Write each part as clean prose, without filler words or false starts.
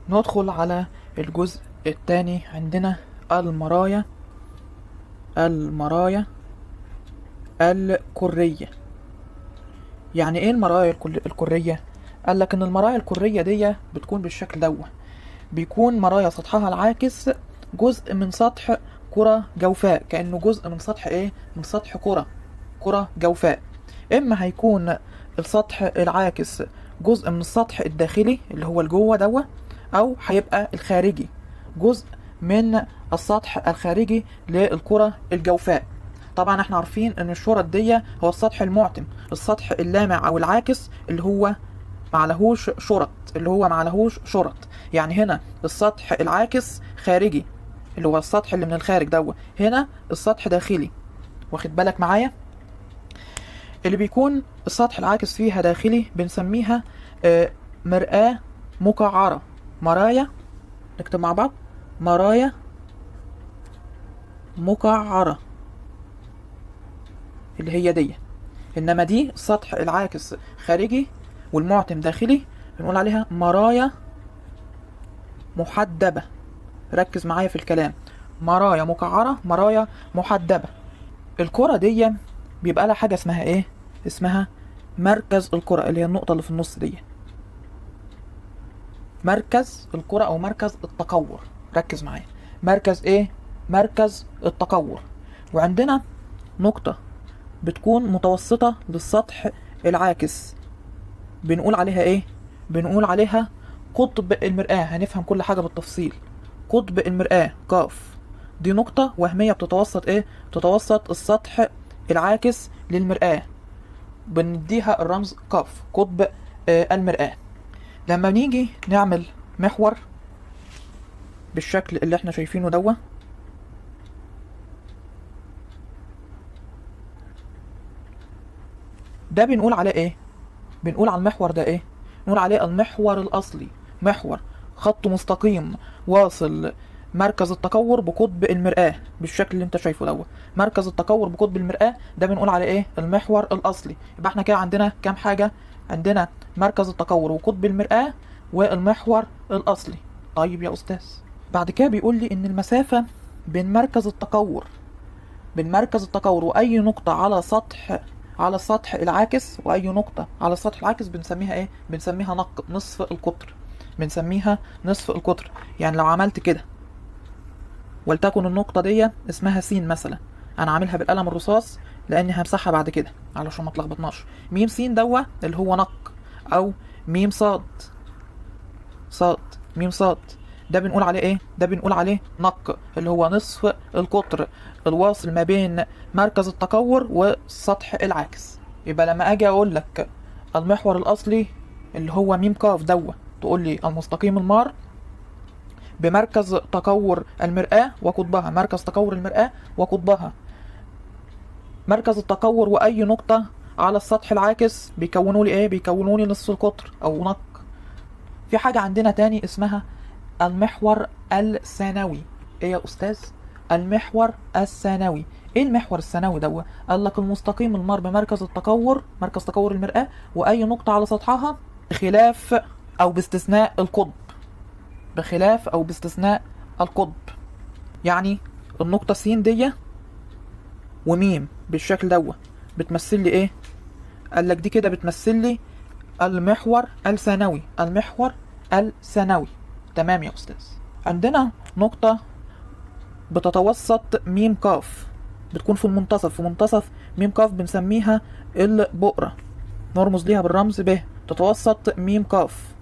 ندخل على الجزء الثاني. عندنا المرايا الكرية. يعني ايه المرايا الكرية؟ قال لك ان المرايا الكرية دي بتكون بالشكل دوت. بيكون مرايا سطحها العاكس جزء من سطح كرة جوفاء، كأنه جزء من سطح ايه، من سطح كرة جوفاء. اما هيكون السطح العاكس جزء من السطح الداخلي اللي هو الجوه دوت، او هيبقى الخارجي جزء من السطح الخارجي للكرة الجوفاء. طبعا احنا عارفين ان الشرط دي هو السطح المعتم، السطح اللامع او العاكس اللي هو معلهوش شرط، يعني هنا السطح العاكس خارجي اللي هو السطح اللي من الخارج دوت، هنا السطح داخلي. واخد بالك معايا؟ اللي بيكون السطح العاكس فيها داخلي بنسميها مرآة مقعرة. مرايا، نكتب مع بعض، مرايا مقعرة اللي هي دي. انما دي السطح العاكس خارجي والمعتم داخلي، بنقول عليها مرايا محدبة. ركز معايا في الكلام، مرايا مقعرة، مرايا محدبة. الكرة دي بيبقى لها حاجة اسمها ايه؟ اسمها مركز الكرة، اللي هي النقطة اللي في النص دي، مركز الكرة او مركز التقور. ركز معايا، مركز ايه؟ مركز التقور. وعندنا نقطة بتكون متوسطة للسطح العاكس، بنقول عليها ايه؟ بنقول عليها قطب المرآة. هنفهم كل حاجة بالتفصيل. قطب المرآة قاف، دي نقطة وهمية بتتوسط ايه؟ بتتوسط السطح العاكس للمرآة، بنديها الرمز قاف، قطب المرآة. لما نيجي نعمل محور بالشكل اللي احنا شايفينه دوت، ده بنقول عليه ايه؟ بنقول على المحور ده ايه؟ نقول عليه المحور الأصلي. محور خط مستقيم واصل مركز التكور بقطب المرآة بالشكل اللي انت شايفه دوت. مركز التكور بقطب المرآة ده بنقول عليه ايه؟ المحور الأصلي. يبقى احنا كده عندنا كام حاجة؟ عندنا مركز التكور وقطب المرآة والمحور الأصلي. طيب يا أستاذ، بعد كده بيقول لي إن المسافة بين مركز التكور وأي نقطة على السطح العاكس، وأي نقطة على السطح العاكس بنسميها إيه؟ بنسميها نصف القطر. بنسميها نصف القطر. يعني لو عملت كده ولتكن النقطة دي اسمها س مثلا، أنا عاملها بالقلم الرصاص لأني همسحها بعد كده علشان ما تلخبطناش. ميم س دوا اللي هو نق، أو ميم صاد، ميم صاد، ده بنقول عليه ايه؟ ده بنقول عليه نق، اللي هو نصف القطر الواصل ما بين مركز التكور والسطح العاكس. يبقى لما اجي اقول لك المحور الاصلي اللي هو ميم قاف دوا، تقول لي المستقيم المار بمركز تكور المرآة وقطبها، مركز تكور المرآة وقطبها. مركز التكور واي نقطة على السطح العاكس بيكونوا لي ايه؟ بيكونوا لي نصف القطر او نق. في حاجة عندنا تاني اسمها المحور الثانوي. ايه يا استاذ؟ المحور الثانوي. ايه المحور الثانوي ده؟ قال لك المستقيم المار بمركز التكور، مركز تكور المرآة، واي نقطة على سطحها بخلاف او باستثناء القطب، بخلاف او باستثناء القطب. يعني النقطة س دي وميم بالشكل ده بتمثل لي ايه؟ قال لك دي كده بتمثل لي المحور الثانوي، المحور الثانوي. تمام يا استاذ. عندنا نقطة بتتوسط ميم قاف، بتكون في المنتصف، في منتصف ميم قاف، بنسميها البؤرة، نرمز ليها بالرمز ب. تتوسط ميم قاف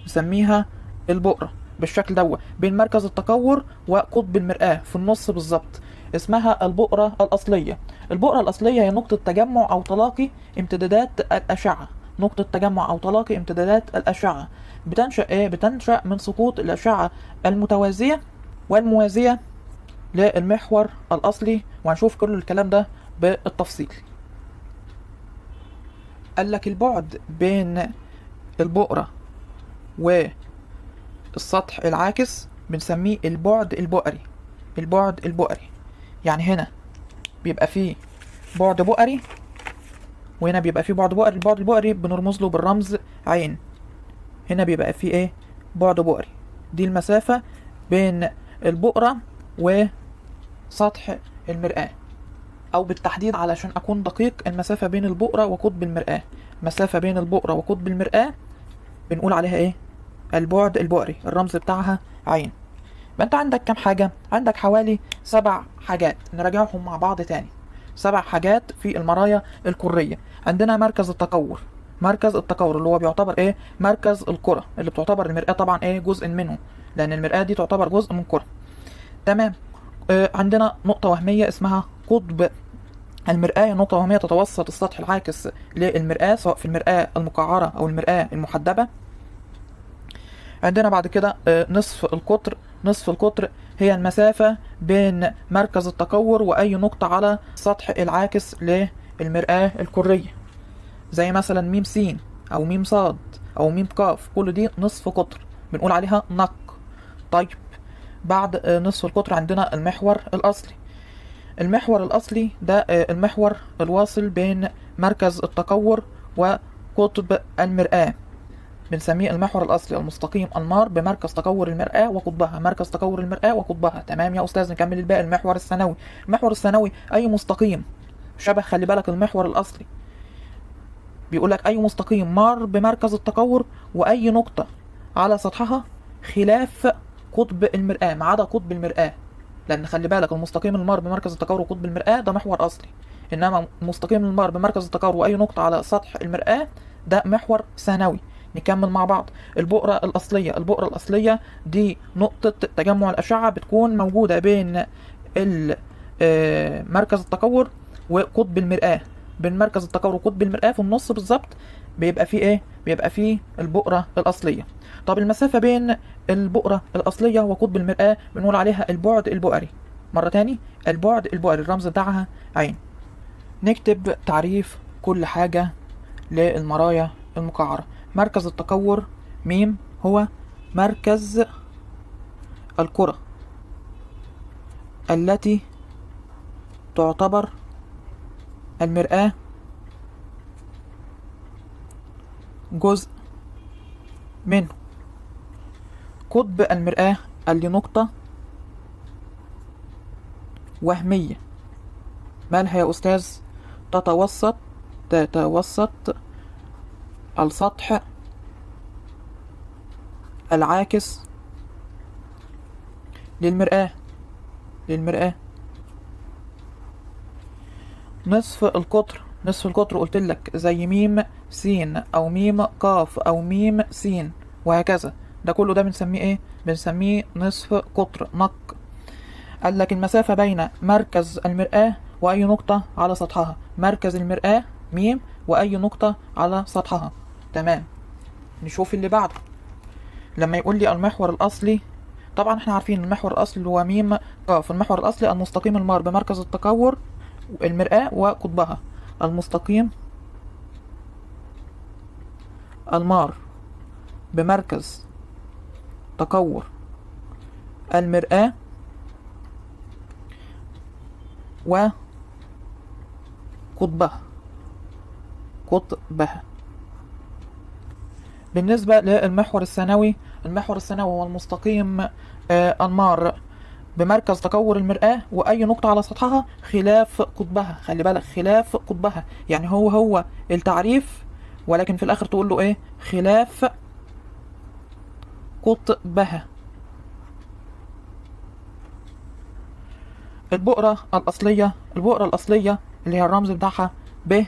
نسميها البؤرة بالشكل دوت، بين مركز التكور وقطب المرآة في النص بالظبط، اسمها البؤرة الأصلية. البؤرة الأصلية هي نقطة تجمع أو تلاقي امتدادات الأشعة، نقطة تجمع أو تلاقي امتدادات الأشعة. بتنشأ إيه؟ بتنشأ من سقوط الأشعة المتوازية والموازية للمحور الأصلي، وهنشوف كل الكلام ده بالتفصيل. قال لك البعد بين البؤرة والسطح العاكس بنسميه البعد البؤري. البعد البؤري يعني هنا بيبقى فيه بعد بؤري وهنا بيبقى فيه بعد بؤري. البعد البؤري بنرمز له بالرمز عين. هنا بيبقى فيه ايه؟ بعد بؤري. دي المسافة بين البؤرة وسطح المرآة، أو بالتحديد علشان أكون دقيق المسافة بين البؤرة وقطب المرآة. مسافة بين البؤرة وقطب المرآة بنقول عليها إيه؟ البعد البؤري، الرمز بتاعها عين. ما أنت عندك كام حاجة؟ عندك حوالي 7 حاجات، نراجعهم مع بعض تاني. 7 حاجات في المرايا الكرية. عندنا مركز التكور. مركز التكور اللي هو بيعتبر ايه؟ مركز الكرة، اللي بتعتبر المرآة طبعا ايه؟ جزء منه، لأن المرآة دي تعتبر جزء من كرة. تمام. عندنا نقطة وهمية اسمها قطب المرآة. نقطة وهمية تتوسط السطح العاكس للمرآة، سواء في المرآة المقعرة أو المرآة المحدبة. عندنا بعد كده نصف القطر. نصف القطر هي المسافة بين مركز التكور وأي نقطة على السطح العاكس للمرآة الكرية، زي مثلا ميم س أو ميم صاد أو ميم قاف، كل دي نصف قطر بنقول عليها نق. طيب، بعد نصف القطر عندنا المحور الأصلي. المحور الأصلي ده المحور الواصل بين مركز التكور وقطب المرآة، بنسميه المحور الأصلي المستقيم المار بمركز تكور المرآة وقطبها. مركز تكور المرآة وقطبها. تمام يا أستاذ، نكمل الباقي. المحور الثانوي. المحور الثانوي أي مستقيم شبه، خلي بالك، المحور الأصلي بيقول لك أي مستقيم مار بمركز التكور وأي نقطة على سطحها خلاف قطب المرآة ما عدا قطب المرآة، لأن خلي بالك المستقيم المار بمركز التكور وقطب المرآة ده محور أصلي، إنما مستقيم المار بمركز التكور وأي نقطة على سطح المرآة ده محور ثانوي. نكمل مع بعض. البؤرة الأصلية. البؤرة الأصلية دي نقطة تجمع الأشعة بتكون موجودة بين مركز التكور وقطب المرآة. بين مركز التكور وقطب المرآة في النص بالظبط بيبقى فيه ايه؟ بيبقى فيه البؤرة الأصلية. طب المسافة بين البؤرة الأصلية وقطب المرآة بنقول عليها البعد البؤري. مرة تاني، البعد البؤري الرمز بتاعها عين. نكتب تعريف كل حاجة للمرايا المقعرة. مركز التكور ميم هو مركز الكرة التي تعتبر المرآة جزء منه. قطب المرآة اللي نقطة وهمية. مالها يا أستاذ؟ تتوسط السطح العاكس للمرآة. نصف القطر. نصف القطر قلت لك زي ميم س أو ميم قاف أو ميم س وهكذا، ده كله ده بنسميه ايه؟ بنسميه نصف قطر نق. قال لك المسافة بين مركز المرآة وأي نقطة على سطحها. مركز المرآة ميم وأي نقطة على سطحها. تمام. نشوف اللي بعده. لما يقول لي المحور الأصلي، طبعا احنا عارفين المحور الأصلي هو ميم قاف. المحور الأصلي المستقيم المار بمركز التكور المرآة وقطبها. المستقيم المار بمركز تكور المرآة وقطبها. بالنسبة للمحور الثانوي، المحور الثانوي هو المستقيم المار بمركز تكور المرآة وأي نقطة على سطحها خلاف قطبها. خلي بالك، خلاف قطبها، يعني هو التعريف، ولكن في الآخر تقول له إيه؟ خلاف قطبها. البؤرة الأصلية. البؤرة الأصلية اللي هي الرمز بتاعها ب.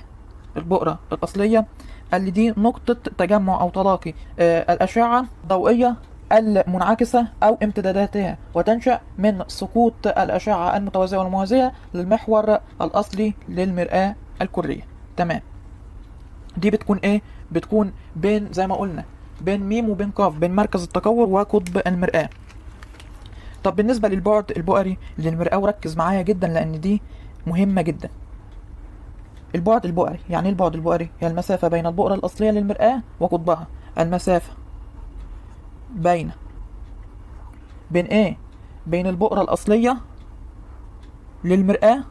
البؤرة الأصلية اللي دي نقطة تجمع أو تلاقي الأشعة الضوئية المنعكسة أو امتداداتها، وتنشأ من سقوط الأشعة المتوازية والموازية للمحور الأصلي للمرآة الكرية. تمام. دي بتكون إيه؟ بتكون بين، زي ما قلنا، بين ميم وبين قاف، بين مركز التكور وقطب المرآة. طب بالنسبة للبعد البؤري للمرآة، وركز معايا جدا لأن دي مهمة جدا. البعد البؤري، يعني ايه البعد البؤري؟ هي المسافة بين البؤرة الأصلية للمرآة وقطبها. المسافة بين ايه؟ بين البؤرة الأصلية للمرآة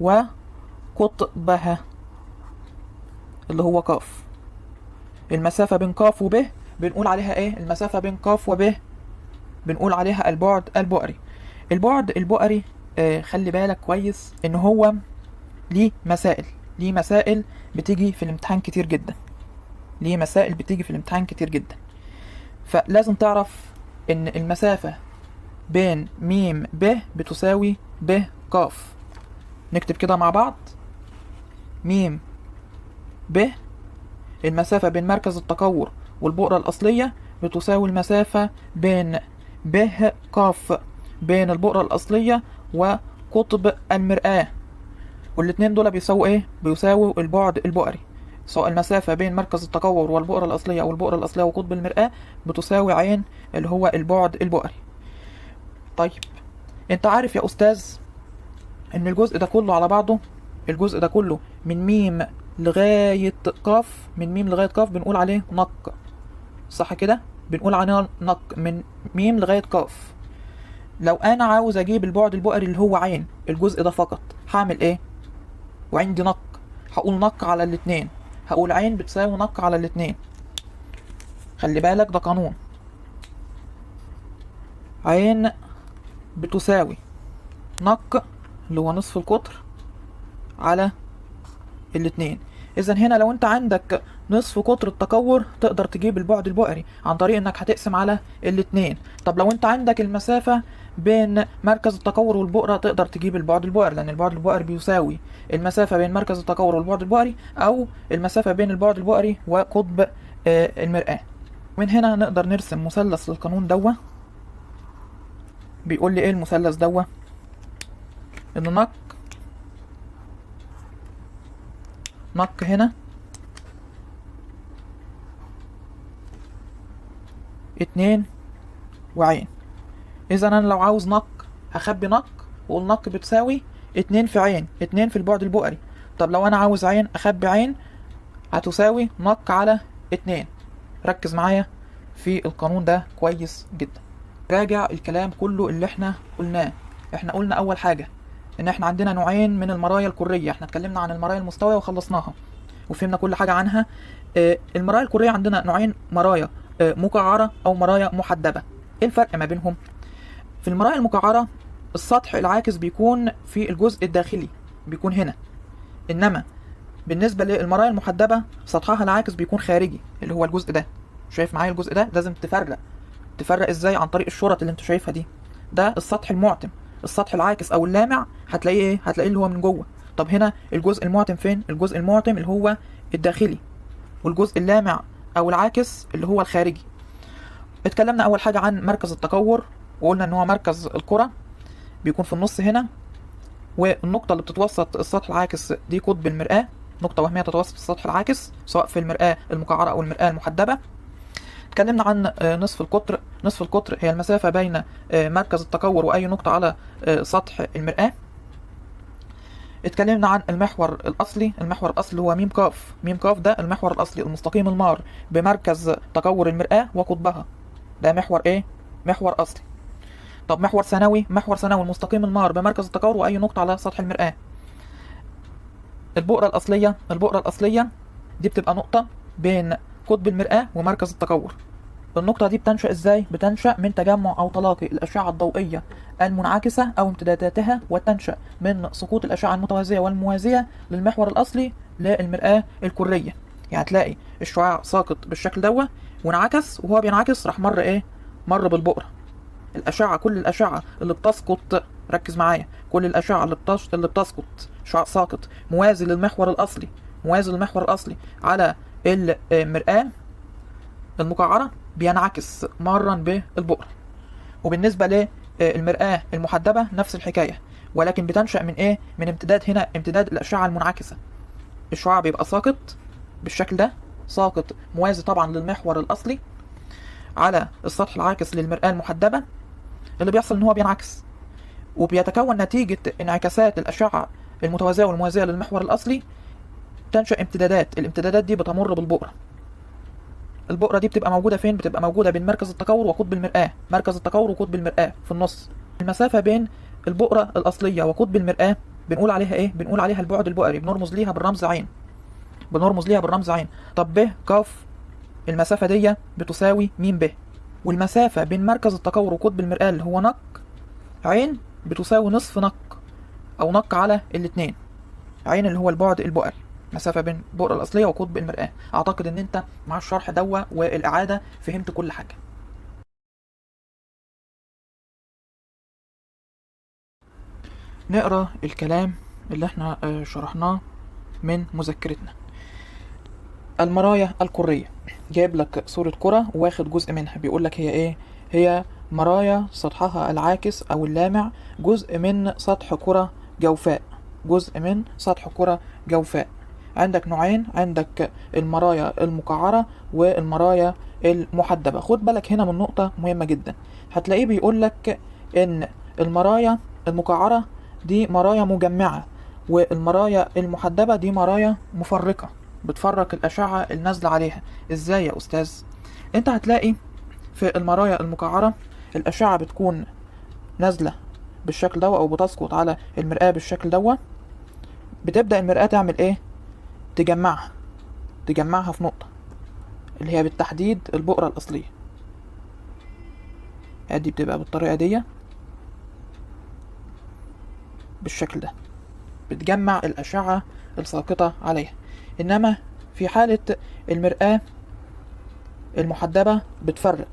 وقطبها اللي هو قاف. المسافة بين قاف وب بنقول عليها ايه؟ المسافة بين قاف وب بنقول عليها البعد البؤري. البعد البؤري خلي بالك كويس ان هو ليه مسائل بتيجي في الامتحان كتير جدا، فلازم تعرف ان المسافة بين م ب بتساوي ب ق. نكتب كده مع بعض: م ب، المسافة بين مركز التكور والبؤرة الأصلية بتساوي المسافة بين ب ق بين البؤرة الأصلية وقطب المرآة، والاتنين دول بيساووا ايه؟ بيساووا البعد البؤري. سواء المسافة بين مركز التكور والبؤرة الأصلية أو البؤرة الأصلية وقطب المرآة بتساوي عين اللي هو البعد البؤري. طيب انت عارف يا أستاذ ان الجزء ده كله على بعضه، الجزء ده كله من ميم لغاية قاف، بنقول عليه نق، صح كده؟ بنقول عليه نق من ميم لغاية قاف. لو انا عاوز اجيب البعد البؤري اللي هو عين الجزء ده فقط، هعمل ايه؟ وعندي نق، هقول نق على الاتنين، هقول عين بتساوي نق على الاتنين. خلي بالك ده قانون، عين بتساوي نق اللي هو نصف القطر على الاتنين. اذا هنا لو انت عندك نصف قطر التكور تقدر تجيب البعد البؤري عن طريق انك هتقسم على الاتنين. طب لو انت عندك المسافة بين مركز التكور والبؤرة تقدر تجيب البعد البؤري، لان البعد البؤري بيساوي المسافة بين مركز التكور والبعد البؤري او المسافة بين البعد البؤري وقطب المرآة. من هنا نقدر نرسم مثلث للقانون دوا. بيقول لي ايه المثلث دوا؟ ان نق هنا 2 وعين. اذا انا لو عاوز نق هخبي نق واقول نق بتساوي 2 في عين، 2 في البعد البؤري. طب لو انا عاوز عين اخبي عين هتساوي نق على 2. ركز معايا في القانون ده كويس جدا. راجع الكلام كله اللي احنا قلناه. احنا قلنا اول حاجة ان احنا عندنا نوعين من المرايا الكرية. احنا اتكلمنا عن المرايا المستوية وخلصناها وفهمنا كل حاجة عنها. المرايا الكرية عندنا نوعين: مرايا مقعرة او مرايا محدبة. ايه الفرق ما بينهم؟ في المرايا المقعرة السطح العاكس بيكون في الجزء الداخلي، بيكون هنا. انما بالنسبة للمرايا المحدبة سطحها العاكس بيكون خارجي اللي هو الجزء ده. شايف معايا الجزء ده؟ لازم تفرق ازاي؟ عن طريق الشرط اللي انت شايفها دي. ده السطح المعتم. السطح العاكس او اللامع هتلاقيه ايه؟ هتلاقيه اللي هو من جوه. طب هنا الجزء المعتم فين؟ الجزء المعتم اللي هو الداخلي، والجزء اللامع او العاكس اللي هو الخارجي. اتكلمنا اول حاجة عن مركز التكور وقلنا ان هو مركز الكرة بيكون في النص هنا، والنقطة اللي بتتوسط السطح العاكس دي قطب المرآة، نقطة وهمية تتوسط السطح العاكس سواء في المرآة المقعرة او المرآة المحدبة. اتكلمنا عن نصف القطر. نصف القطر هي المسافة بين مركز التكور واي نقطة على سطح المرآة. اتكلمنا عن المحور الأصلي. المحور الأصلي هو م ق. م ق ده المحور الأصلي المستقيم المار بمركز تكور المرآة وقطبها. ده محور ايه؟ محور أصلي. طب محور ثانوي. محور ثانوي المستقيم المار بمركز التكور وأي نقطة على سطح المرآة. البؤرة الأصلية دي بتبقى نقطة بين قطب المرآة ومركز التكور. النقطة دي بتنشأ ازاي؟ بتنشأ من تجمع أو تلاقي الأشعة الضوئية المنعكسة أو امتداداتها، وتنشأ من سقوط الأشعة المتوازية والموازية للمحور الأصلي للمرآة الكرية. يعني تلاقي الشعاع ساقط بالشكل دوت وانعكس، وهو بينعكس راح مر ايه؟ مر بالبؤرة. الأشعة، كل الأشعة اللي بتسقط، ركز معايا، كل الأشعة اللي بتسقط شعاع ساقط موازي للمحور الأصلي على المرآة المقعرة بينعكس مرا بالبؤرة. وبالنسبة للمرآة المحدبة نفس الحكاية، ولكن بتنشأ من ايه؟ من امتداد، هنا امتداد الأشعة المنعكسة. الشعاع بيبقى ساقط بالشكل ده، ساقط موازي طبعا للمحور الأصلي على السطح العاكس للمرآة المحدبة. اللي بيحصل ان هو بينعكس، وبيتكون نتيجة انعكاسات الأشعة المتوازية والموازية للمحور الأصلي تنشأ امتدادات. الامتدادات دي بتمر بالبؤرة. البؤرة دي بتبقى موجودة فين؟ بتبقى موجودة بين مركز التكور وقطب المرآة. مركز التكور وقطب المرآة في النص. المسافة بين البؤرة الأصلية وقطب المرآة بنقول عليها ايه؟ بنقول عليها البعد البؤري، بنرمز ليها بالرمز عين. طب ب ق المسافة دي بتساوي م ب. والمسافة بين مركز التكور وقطب المرآة اللي هو نق عين بتساوي نصف نق، أو نق على الاتنين. عين اللي هو البعد البؤري، مسافة بين البؤرة الأصلية وقطب المرآة. أعتقد إن أنت مع الشرح دوا والإعادة فهمت كل حاجة. نقرأ الكلام اللي احنا شرحناه من مذكرتنا. المرايا الكرية، جايب لك صورة كرة واخد جزء منها، بيقول لك هي ايه؟ هي مرايا سطحها العاكس او اللامع جزء من سطح كرة جوفاء، جزء من سطح كرة جوفاء. عندك نوعين، عندك المرايا المقعرة والمرايا المحدبة. خد بالك هنا من نقطة مهمة جدا، هتلاقيه بيقول لك ان المرايا المقعرة دي مرايا مجمعة، والمرايا المحدبة دي مرايا مفرقة، بتفرق الأشعة النازلة عليها. ازاي يا أستاذ؟ انت هتلاقي في المرايا المقعرة الأشعة بتكون نازلة بالشكل ده أو بتسقط على المرآة بالشكل ده، بتبدأ المرآة تعمل ايه؟ تجمعها في نقطة اللي هي بالتحديد البؤرة الأصلية. ادي بتبقى بالطريقة دي بالشكل ده، بتجمع الأشعة الساقطة عليها. إنما في حالة المرآة المحدبة بتفرق،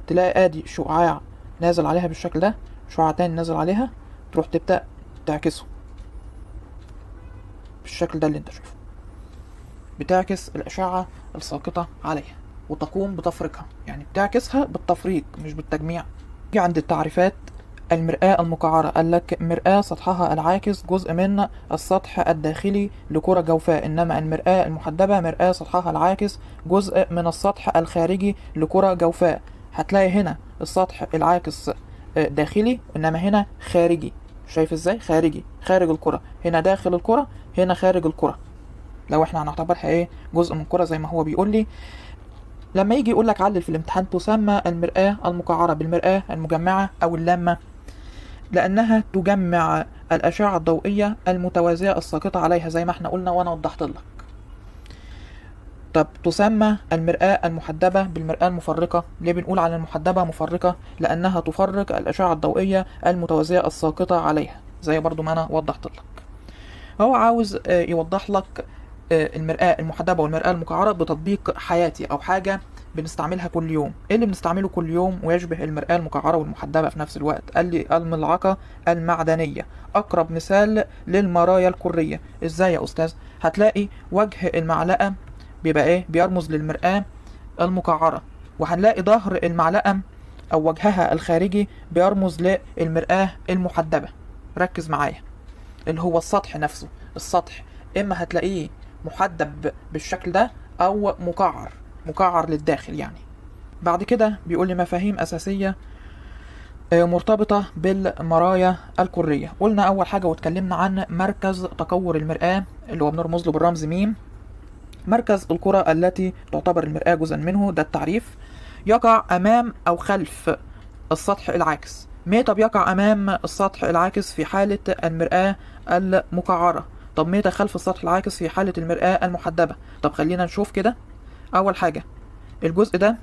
تلاقي ادي شعاع نازل عليها بالشكل ده، شعاع تاني نازل عليها، تروح تبدأ تعكسه بالشكل ده اللي انت شايفه، بتعكس الأشعة الساقطة عليها وتقوم بتفريقها، يعني بتعكسها بالتفريق مش بالتجميع. يجي عند التعريفات المرآة المقعرة، قال لك مرآة سطحها العاكس جزء من السطح الداخلي لكرة جوفاء، إنما المرآة المحدبة مرآة سطحها العاكس جزء من السطح الخارجي لكرة جوفاء. هتلاقي هنا السطح العاكس داخلي، إنما هنا خارجي. شايف ازاي؟ خارجي، خارج الكرة، هنا داخل الكرة، هنا خارج الكرة. لو احنا هنعتبرها ايه؟ جزء من الكرة زي ما هو بيقول لي. لما يجي يقول لك علل في الامتحان، تسمى المرآة المقعرة بالمرآة المجمعة أو اللامة، لأنها تجمع الأشعة الضوئية المتوازية الساقطة عليها زي ما احنا قلنا وأنا وضحت لك. طب تسمى المرآة المحدبة بالمرآة المفرقة. ليه بنقول على المحدبة مفرقة؟ لأنها تفرق الأشعة الضوئية المتوازية الساقطة عليها زي برضو ما أنا وضحت لك. هو عاوز يوضح لك المرآة المحدبة والمرآة المقعرة بتطبيق حياتي أو حاجة بنستعملها كل يوم. ايه اللي بنستعمله كل يوم ويشبه المرآة المقعرة والمحدبة في نفس الوقت؟ قال لي الملعقة المعدنية أقرب مثال للمرايا الكرية. ازاي يا أستاذ؟ هتلاقي وجه المعلقة بيبقى ايه؟ بيرمز للمرآة المقعرة، وهنلاقي ظهر المعلقة أو وجهها الخارجي بيرمز للمرآة المحدبة. ركز معايا، اللي هو السطح نفسه. السطح إما هتلاقيه محدب بالشكل ده أو مقعر للداخل يعني. بعد كده بيقول لي مفاهيم أساسية مرتبطة بالمرايا الكرية. قلنا أول حاجة واتكلمنا عن مركز تكور المرآة اللي هو بنرمز له بالرمز م. مركز الكرة التي تعتبر المرآة جزءا منه، ده التعريف. يقع أمام أو خلف السطح العاكس. متى بيقع أمام السطح العاكس؟ في حالة المرآة المقعرة. طب متى خلف السطح العاكس؟ في حالة المرآة المحدبة. طب خلينا نشوف كده. أول حاجة، الجزء ده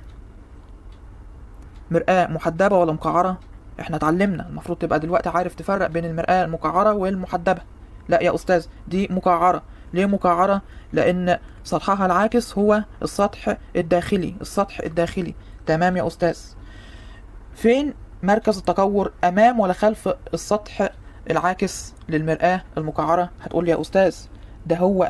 مرآة محدبة ولا مقعرة؟ احنا اتعلمنا المفروض تبقى دلوقتي عارف تفرق بين المرآة المقعرة والمحدبة. لا يا أستاذ، دي مقعرة. ليه مقعرة؟ لأن سطحها العاكس هو السطح الداخلي، السطح الداخلي. تمام يا أستاذ. فين مركز التكور؟ أمام ولا خلف السطح العاكس للمرآة المقعرة؟ هتقول لي يا أستاذ ده هو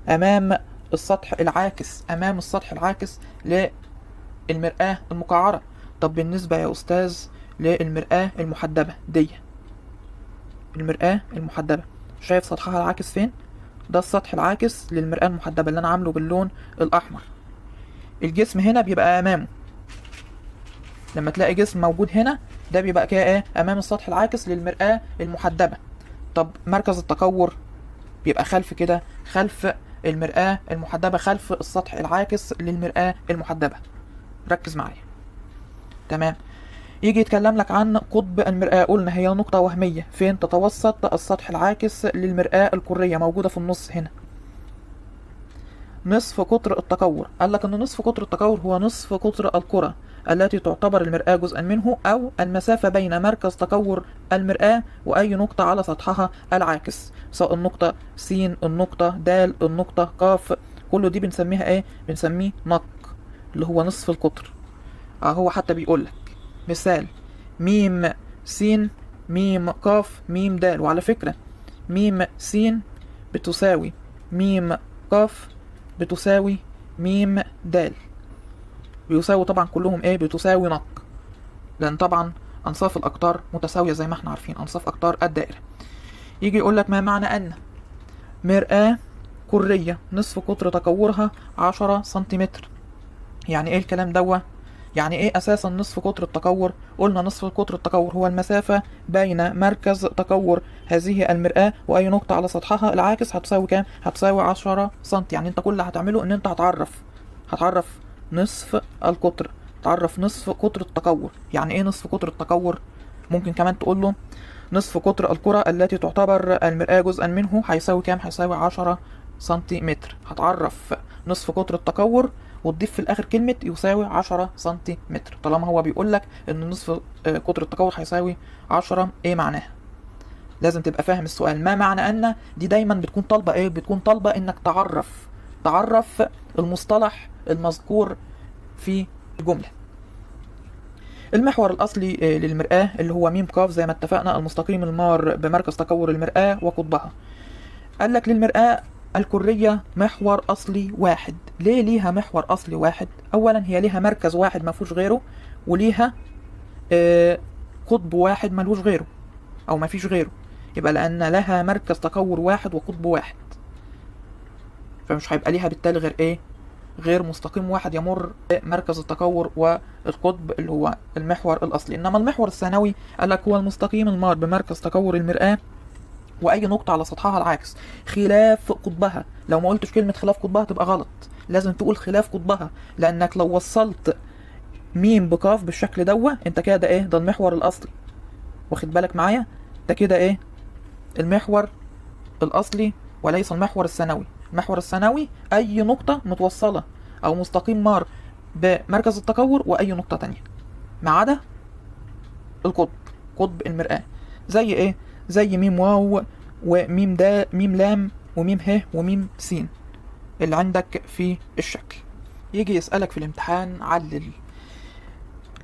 أمام السطح العاكس، أمام السطح العاكس للمرآة المقعرة. طب بالنسبة يا أستاذ للمرآة المحدبة دي، المرآة المحدبة شايف سطحها العاكس فين؟ ده السطح العاكس للمرآة المحدبة اللي أنا عامله باللون الأحمر. الجسم هنا بيبقى أمامه. لما تلاقي جسم موجود هنا، ده بيبقى كده ايه؟ امام السطح العاكس للمرآة المحدبة. طب مركز التكور بيبقى خلف كده، خلف المرآة المحدبة، خلف السطح العاكس للمرآة المحدبة. ركز معايا. تمام. يجي يتكلم لك عن قطب المرآة. قلنا هي نقطة وهمية فين؟ تتوسط السطح العاكس للمرآة الكرية، موجودة في النص هنا. نصف قطر التكور. قال لك ان نصف قطر التكور هو نصف قطر الكرة التي تعتبر المرآة جزءا منه، او المسافة بين مركز تكور المرآة واي نقطة على سطحها العاكس، سواء النقطة س، النقطة د، النقطة ق، كله دي بنسميها ايه؟ بنسميه نق، اللي هو نصف القطر. هو حتى بيقول لك مثال: ميم س ميم ق ميم د. وعلى فكرة ميم س بتساوي ميم ق بتساوي ميم د، بيساوي طبعا كلهم ايه؟ بتساوي نق، لان طبعا انصاف الاقطار متساوية زي ما احنا عارفين، انصاف اقطار الدائرة. يجي يقول لك ما معنى ان مرآة كرية نصف قطر تكورها 10 سنتيمتر؟ يعني ايه الكلام دوا؟ يعني ايه اساسا نصف قطر التكور؟ قلنا نصف قطر التكور هو المسافة بين مركز تكور هذه المرآة واي نقطة على سطحها العاكس هتساوي كام؟ هتساوي 10 سنتي. يعني انت كل اللي هتعمله ان انت هتعرف نصف القطر، تعرف نصف قطر التكور. يعني ايه نصف قطر التكور؟ ممكن كمان تقول له نصف قطر الكرة التي تعتبر المرآة جزءا منه هيساوي كام؟ هيساوي 10 سنتيمتر. هتعرف نصف قطر التكور وتضيف في الاخر كلمة يساوي 10 سنتيمتر، طالما هو بيقول لك ان نصف قطر التكور هيساوي 10. ايه معناها؟ لازم تبقى فاهم السؤال. ما معنى ان دي دايما بتكون طالبة ايه؟ بتكون طالبة انك تعرف المصطلح المذكور في الجملة. المحور الأصلي للمرآة اللي هو م ق زي ما اتفقنا، المستقيم المار بمركز تكور المرآة وقطبها. قال لك للمرآة الكرية محور أصلي واحد. ليه ليها محور أصلي واحد؟ أولا هي ليها مركز واحد ما فيهوش غيره، وليها قطب واحد ملوش غيره أو ما فيش غيره، يبقى لأن لها مركز تكور واحد وقطب واحد، فمش هيبقى ليها بالتالي غير إيه؟ غير مستقيم واحد يمر مركز التكور والقطب اللي هو المحور الأصلي. إنما المحور الثانوي قال لك هو المستقيم المار بمركز تكور المرآة وأي نقطة على سطحها العاكس خلاف قطبها. لو ما قلتش كلمة خلاف قطبها تبقى غلط، لازم تقول خلاف قطبها، لأنك لو وصلت ميم بقاف بالشكل دوا انت كده ده ايه؟ ده المحور الأصلي. واخد بالك معايا؟ ده كده ايه؟ المحور الأصلي وليس المحور الثانوي. المحور الثانوي أي نقطة متوصلة أو مستقيم مار بمركز التكور وأي نقطة تانية ما عدا القطب، قطب المرآة. زي ايه؟ زي ميم واو وميم دا، ميم لام وميم ه وميم س اللي عندك في الشكل. يجي يسألك في الامتحان علل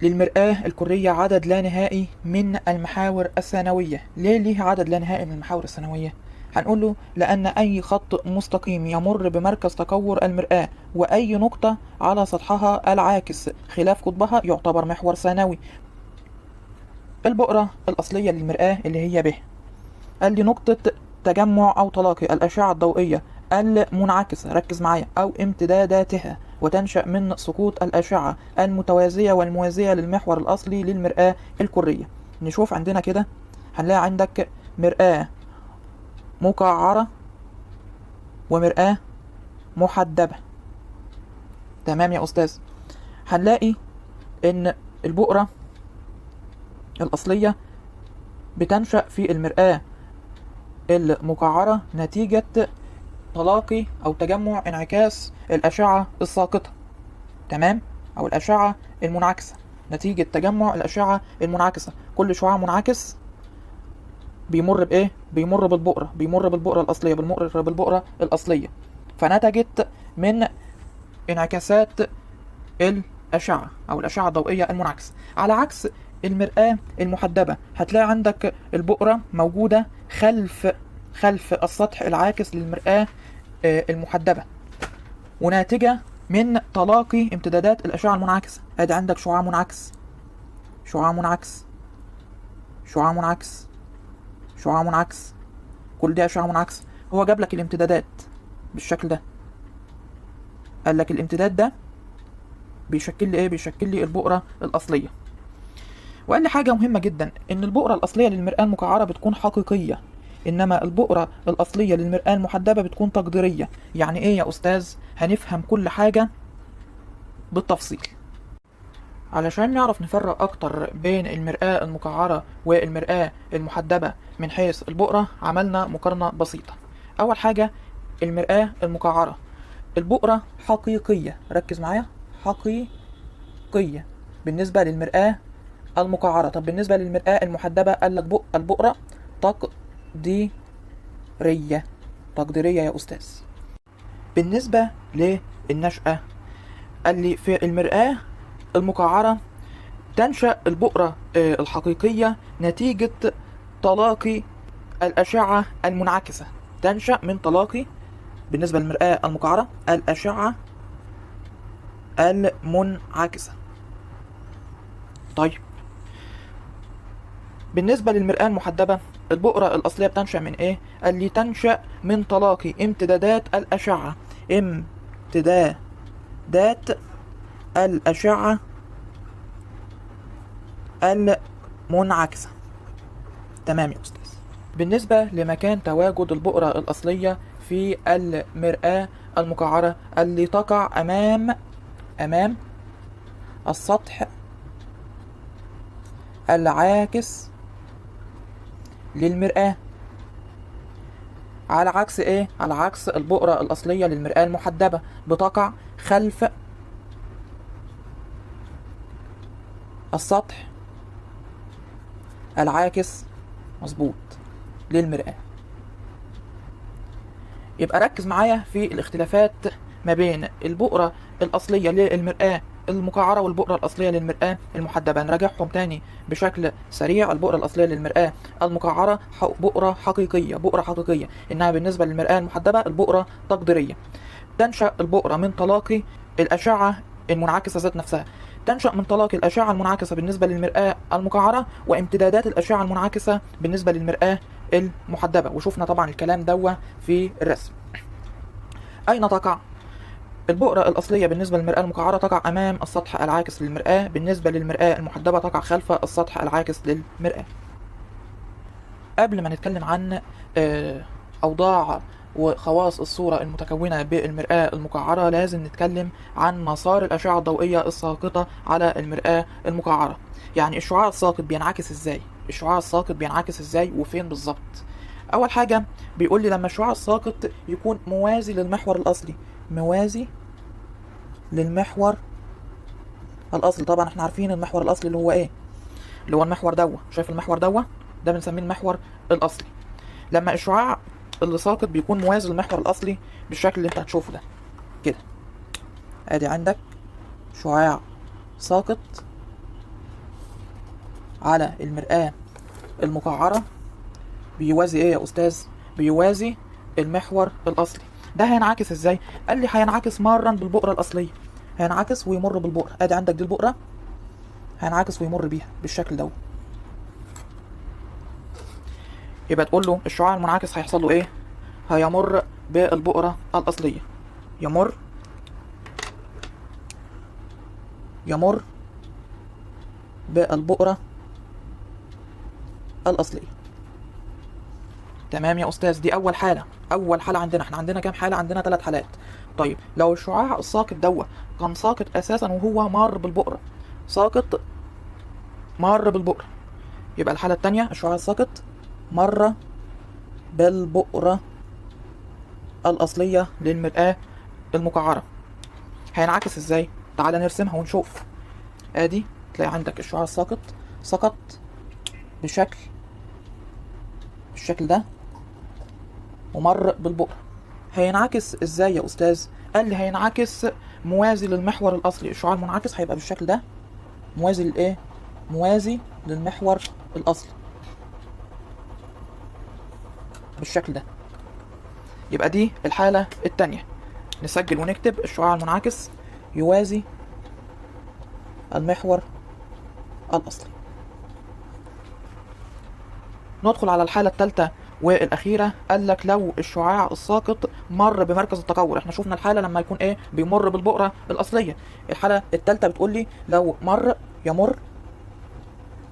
للمرآة الكرية عدد لا نهائي من المحاور الثانوية. ليه ليه عدد لا نهائي من المحاور الثانوية؟ هنقول له لأن أي خط مستقيم يمر بمركز تكور المرآة وأي نقطة على سطحها العاكس خلاف قطبها يعتبر محور ثانوي. البؤرة الأصلية للمرآة اللي هي ب، قال لي نقطة تجمع أو تلاقي الأشعة الضوئية المنعكسة، ركز معايا، أو امتداداتها، وتنشأ من سقوط الأشعة المتوازية والموازية للمحور الأصلي للمرآة الكرية. نشوف عندنا كده، هنلاقي عندك مرآة مقعرة ومرآة محدبة. تمام يا أستاذ؟ هنلاقي إن البؤرة الأصلية بتنشأ في المرآة المقعرة نتيجة تلاقي أو تجمع انعكاس الأشعة الساقطة، تمام؟ أو الأشعة المنعكسة، نتيجة تجمع الأشعة المنعكسة. كل شعاع منعكس بيمر بإيه؟ بيمر بالبؤرة الأصلية، بيمر بالبؤرة الأصلية، فنتجت من انعكاسات الأشعة أو الأشعة الضوئية المنعكسة. على عكس المرآة المحدبة، هتلاقي عندك البؤرة موجودة خلف السطح العاكس للمرآة المحدبة، وناتجة من تلاقي امتدادات الأشعة المنعكسة. ادي عندك شعاع منعكس، شعاع منعكس، شعاع منعكس، شعاع منعكس، كل دي أشعة منعكسة. هو جاب لك الامتدادات بالشكل ده، قال لك الامتداد ده بيشكل لي ايه؟ بيشكل لي البؤرة الأصلية. وقال لي حاجة مهمة جدا، ان البؤرة الأصلية للمرآة المقعرة بتكون حقيقية، انما البؤرة الأصلية للمرآة المحدبة بتكون تقديرية. يعني ايه يا أستاذ؟ هنفهم كل حاجة بالتفصيل. علشان نعرف نفرق اكتر بين المرآة المقعرة والمرآة المحدبة من حيث البؤرة، عملنا مقارنة بسيطة. اول حاجة المرآة المقعرة، البؤرة حقيقية، ركز معايا، حقيقية بالنسبة للمرآة المقعرة. طب بالنسبة للمرآة المحدبة قال لك البؤرة تقديرية. تقديرية يا أستاذ. بالنسبة للنشأة قال لي في المرآة المقعرة تنشأ البؤرة الحقيقية نتيجة تلاقي الأشعة المنعكسة. تنشأ من تلاقي بالنسبة للمرآة المقعرة الأشعة المنعكسة. طيب بالنسبة للمرآة المحدبة البؤرة الأصلية بتنشأ من إيه؟ قال لي تنشأ من تلاقي امتدادات الأشعة، امتدادات الأشعة المنعكسة. تمام يا أستاذ. بالنسبة لمكان تواجد البؤرة الأصلية في المرآة المقعرة اللي تقع أمام السطح العاكس للمرآة، على عكس إيه؟ على عكس البؤرة الأصلية للمرآة المحدبة بتقع خلف السطح العاكس، مظبوط، للمرآة. يبقى ركز معايا في الاختلافات ما بين البؤرة الأصلية للمرآة المقعرة والبؤرة الأصلية للمرآة المحدبة. نراجعهم تاني بشكل سريع. البؤرة الأصلية للمرآة المقعرة بؤرة حقيقية، بؤرة حقيقية، إنها بالنسبة للمرآة المحدبة البؤرة تقديرية. تنشأ البؤرة من تلاقي الأشعة المنعكسة ذات نفسها، تنشأ من تلاقي الأشعة المنعكسة بالنسبة للمرآة المقعرة وامتدادات الأشعة المنعكسة بالنسبة للمرآة المحدبة. وشوفنا طبعا الكلام دوا في الرسم. أين تقع؟ البؤرة الأصلية بالنسبة للمرآة المقعرة تقع أمام السطح العاكس للمرآة، بالنسبة للمرآة المحدبة تقع خلف السطح العاكس للمرآة. قبل ما نتكلم عن أوضاع وخواص الصورة المتكونة بالمرآة المقعرة لازم نتكلم عن مسار الأشعة الضوئية الساقطة على المرآة المقعرة. يعني الشعاع الساقط بينعكس ازاي؟ الشعاع الساقط بينعكس ازاي وفين بالظبط؟ أول حاجة بيقول لي لما الشعاع الساقط يكون موازي للمحور الأصلي، موازي للمحور الأصلي. طبعا احنا عارفين المحور الأصلي اللي هو ايه؟ اللي هو المحور دوا، شايف المحور دوا؟ ده بنسميه المحور الأصلي. لما الشعاع اللي ساقط بيكون موازي للمحور الأصلي بالشكل اللي انت هتشوفه ده كده، ادي عندك شعاع ساقط على المرآة المقعرة بيوازي ايه يا أستاذ؟ بيوازي المحور الأصلي. ده هينعكس ازاي؟ قال لي هينعكس مرا بالبؤرة الأصلية، هينعكس ويمر بالبؤرة. ادي عندك دي البؤرة، هينعكس ويمر بيها بالشكل ده. يبقى تقول له الشعاع المنعكس هيحصل له ايه؟ هيمر بالبؤرة الأصلية، يمر بالبؤرة الأصلية. تمام يا أستاذ. دي أول حالة. أول حالة عندنا، احنا عندنا كام حالة؟ عندنا 3 حالات. طيب لو الشعاع الساقط دوا كان ساقط أساسا وهو مر بالبؤرة، ساقط مر بالبؤرة، يبقى الحالة التانية الشعاع الساقط مر بالبؤرة الأصلية للمرآة المقعرة. هينعكس ازاي؟ تعال نرسمها ونشوف. ادي تلاقي عندك الشعاع الساقط سقط بالشكل ده ومر بالبؤرة. هينعكس ازاي يا أستاذ؟ قال لي هينعكس موازي للمحور الأصلي. الشعاع المنعكس هيبقى بالشكل ده، موازي لإيه؟ موازي للمحور الأصلي بالشكل ده. يبقى دي الحالة التانية. نسجل ونكتب الشعاع المنعكس يوازي المحور الأصلي. ندخل على الحالة الثالثة والأخيرة. قال لك لو الشعاع الساقط مر بمركز التكور. احنا شفنا الحالة لما يكون ايه؟ بيمر بالبؤرة الأصلية. الحالة الثالثة بتقول لي لو يمر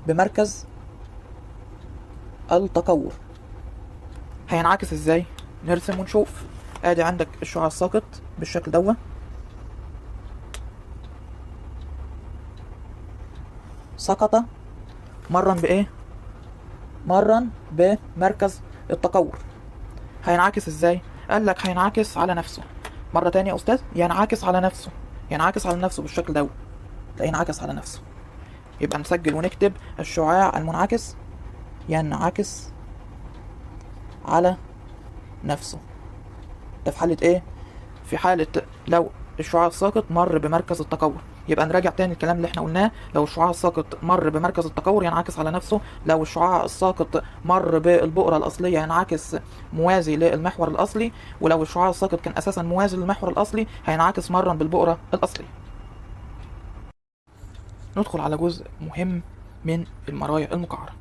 بمركز التكور. هينعكس ازاي؟ نرسم ونشوف. ادي عندك الشعاع الساقط بالشكل ده، سقط مرا بايه؟ مرا بمركز التكور. هينعكس ازاي؟ قال لك هينعكس على نفسه. مرة تانية يا أستاذ، ينعكس على نفسه، ينعكس على نفسه بالشكل ده، تلاقيه ينعكس على نفسه. يبقى نسجل ونكتب الشعاع المنعكس ينعكس على نفسه. ده في حالة ايه؟ في حالة لو الشعاع الساقط مر بمركز التكور. يبقى نراجع تاني الكلام اللي احنا قلناه. لو الشعاع الساقط مر بمركز التكور ينعكس على نفسه. لو الشعاع الساقط مر بالبؤرة الأصلية ينعكس موازي للمحور الأصلي. ولو الشعاع الساقط كان أساسا موازي للمحور الأصلي هينعكس مرا بالبؤرة الأصلية. ندخل على جزء مهم من المرايا المقعرة.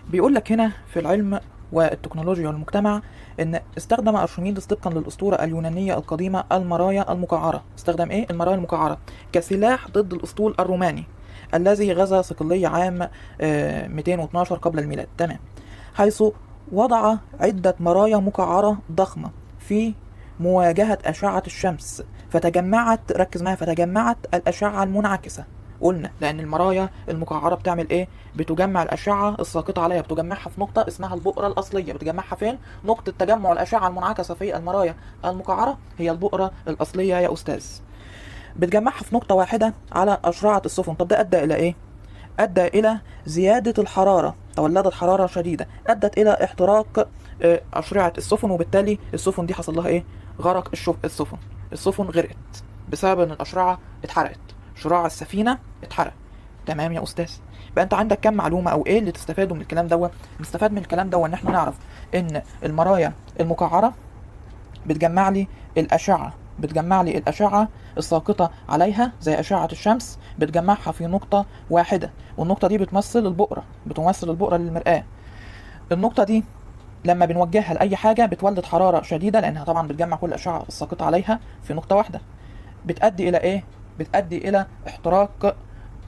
بيقول لك هنا في العلم والتكنولوجيا والمجتمع ان استخدم ارشميدس طبقا للاسطوره اليونانيه القديمه المرايا المقعره. استخدم ايه؟ المرايا المقعره كسلاح ضد الاسطول الروماني الذي غزا صقلية عام 212 قبل الميلاد. تمام. حيث وضع عده مرايا مقعره ضخمه في مواجهه اشعه الشمس فتجمعت، ركز معايا، فتجمعت الاشعه المنعكسه. قلنا لان المرايا المقعره بتعمل ايه؟ بتجمع الاشعه الساقطه عليها، بتجمعها في نقطه اسمها البؤره الاصليه. بتجمعها فين؟ نقطه تجمع الاشعه المنعكسه في المرايا المقعره هي البؤره الاصليه يا استاذ. بتجمعها في نقطه واحده على اشرعه السفن. طب ده ادى الى ايه؟ ادى الى زياده الحراره، تولدت حراره شديده ادت الى احتراق اشرعه السفن، وبالتالي السفن دي حصل لها ايه؟ غرق السفن. السفن غرقت بسبب ان الاشرعه اتحرقت، شراع السفينه اتحرق. تمام يا استاذ. يبقى انت عندك كام معلومه او ايه اللي تستفاده من الكلام دوت؟ نستفاد من الكلام دوت ان احنا نعرف ان المرايا المقعره بتجمع لي الاشعه الساقطه عليها زي اشعه الشمس، بتجمعها في نقطه واحده، والنقطه دي بتمثل البؤره للمرآة. النقطه دي لما بنوجهها لاي حاجه بتولد حراره شديده لانها طبعا بتجمع كل الاشعه الساقطه عليها في نقطه واحده. بتؤدي الى ايه؟ بتؤدي الى احتراق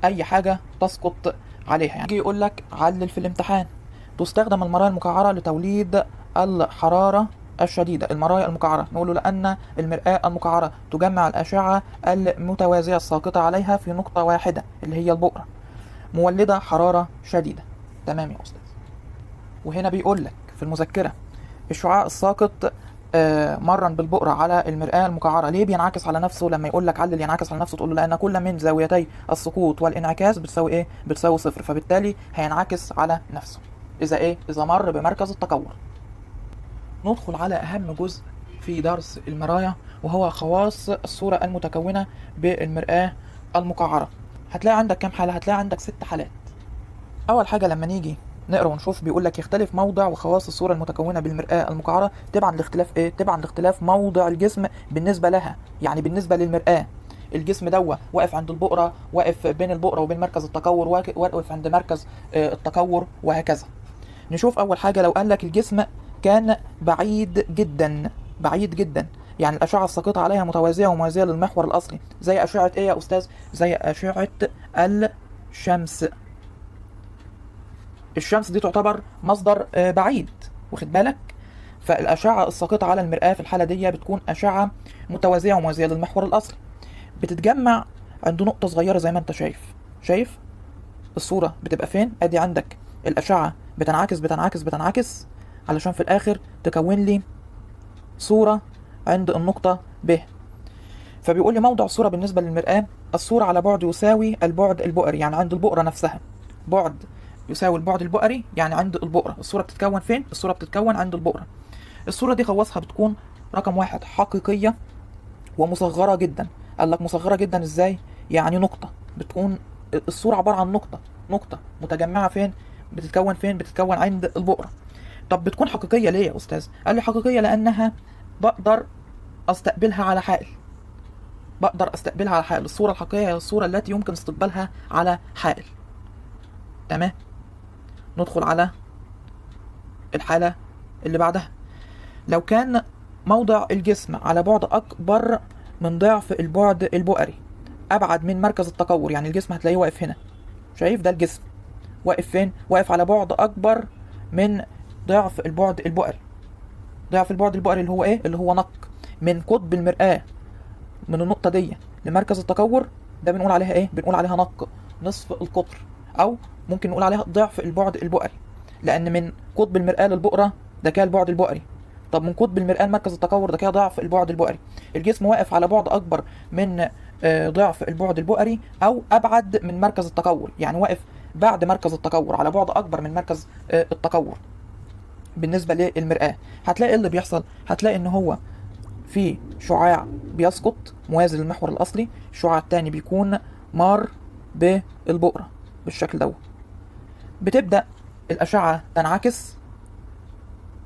اي حاجه تسقط عليها. يعني يجي يقول لك علل في الامتحان: تستخدم المرايا المقعره لتوليد الحراره الشديده. المرايا المقعره نقول له لان المرآة المقعره تجمع الاشعه المتوازيه الساقطه عليها في نقطه واحده اللي هي البؤره، مولده حراره شديده. تمام يا استاذ. وهنا بيقول لك في المذكره: الشعاع الساقط مرا بالبؤرة على المرآة المقعرة ليه بينعكس على نفسه؟ لما يقول لك علل ينعكس على نفسه تقول له لأن كل من زاويتي السقوط والانعكاس بتساوي ايه؟ بتساوي صفر، فبالتالي هينعكس على نفسه. إذا ايه؟ إذا مر بمركز التكور. ندخل على أهم جزء في درس المرايا وهو خواص الصورة المتكونة بالمرآة المقعرة. هتلاقي عندك كام حالة؟ هتلاقي عندك 6 حالات. أول حاجة لما نيجي نقرا ونشوف بيقول لك يختلف موضع وخواص الصورة المتكونة بالمرآة المقعرة تبعا لاختلاف ايه؟ تبعا لاختلاف موضع الجسم بالنسبة لها. يعني بالنسبة للمرآة الجسم دوت واقف عند البؤرة، واقف بين البؤرة وبين مركز التكور، واقف عند مركز التكور، وهكذا. نشوف أول حاجة لو قال لك الجسم كان بعيد جدا، بعيد جدا، يعني الأشعة الساقطة عليها متوازية وموازية للمحور الأصلي. زي أشعة ايه يا أستاذ؟ زي أشعة الشمس. الشمس دي تعتبر مصدر بعيد، واخد بالك؟ فالأشعة الساقطة على المرآة في الحالة دي بتكون أشعة متوازية وموازية للمحور الأصلي، بتتجمع عند نقطة صغيرة زي ما انت شايف الصورة بتبقى فين؟ ادي عندك الأشعة بتنعكس علشان في الآخر تكون لي صورة عند النقطة ب. فبيقول لي موضع الصورة بالنسبة للمرآة: الصورة على بعد يساوي البعد البؤري، يعني عند البؤرة نفسها. بعد يساوي البعد البؤري يعني عند البؤرة. الصورة بتتكون فين؟ الصورة بتتكون عند البؤرة. الصورة دي خواصها بتكون رقم 1 حقيقية ومصغرة جدا. قال لك مصغرة جدا ازاي؟ يعني نقطة، بتكون الصورة عبارة عن نقطة متجمعة فين؟ بتتكون فين؟ بتتكون عند البؤرة. طب بتكون حقيقية ليه يا أستاذ؟ قال لي حقيقية لأنها بقدر أستقبلها على حائل. الصورة الحقيقية هي الصورة التي يمكن استقبالها على حائل. تمام. ندخل على الحالة اللي بعدها: لو كان موضع الجسم على بعد أكبر من ضعف البعد البؤري أبعد من مركز التكور، يعني الجسم هتلاقيه واقف هنا، شايف ده الجسم واقف فين؟ واقف على بعد أكبر من ضعف البعد البؤري. ضعف البعد البؤري اللي هو إيه؟ اللي هو نق من قطب المرآة من النقطة دي لمركز التكور. ده بنقول عليها إيه؟ بنقول عليها نق نصف القطر، أو ممكن نقول عليها ضعف البعد البؤري، لأن من قطب المرآة للبؤرة ده كان البعد البؤري، طب من قطب المرآة لمركز التكور ده كده ضعف البعد البؤري. الجسم واقف على بعد اكبر من ضعف البعد البؤري او ابعد من مركز التكور، يعني واقف بعد مركز التكور على بعد اكبر من مركز التكور. بالنسبة للمرآة هتلاقي اللي بيحصل، هتلاقي ان هو في شعاع بيسقط موازي للمحور الاصلي، الشعاع التاني بيكون مار بالبؤرة بالشكل ده، بتبدأ الأشعة تنعكس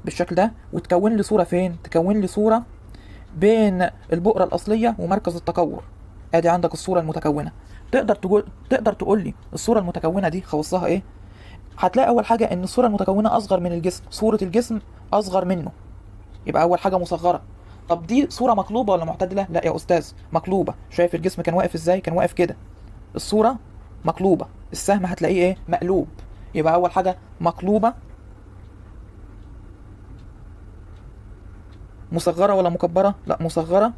بالشكل ده وتكون لي صورة فين؟ تكون لي صورة بين البؤرة الأصلية ومركز التكور. ادي عندك الصورة المتكونة. تقدر تقول لي الصورة المتكونة دي خواصها ايه؟ هتلاقي أول حاجة إن الصورة المتكونة أصغر من الجسم، صورة الجسم أصغر منه، يبقى أول حاجة مصغرة. طب دي صورة مقلوبة ولا معتدلة؟ لا يا أستاذ مقلوبة. شايف الجسم كان واقف ازاي؟ كان واقف كده. الصورة مقلوبة، السهم هتلاقيه ايه؟ مقلوب. يبقى أول حاجة مقلوبة. مصغرة ولا مكبرة؟ لا مصغرة.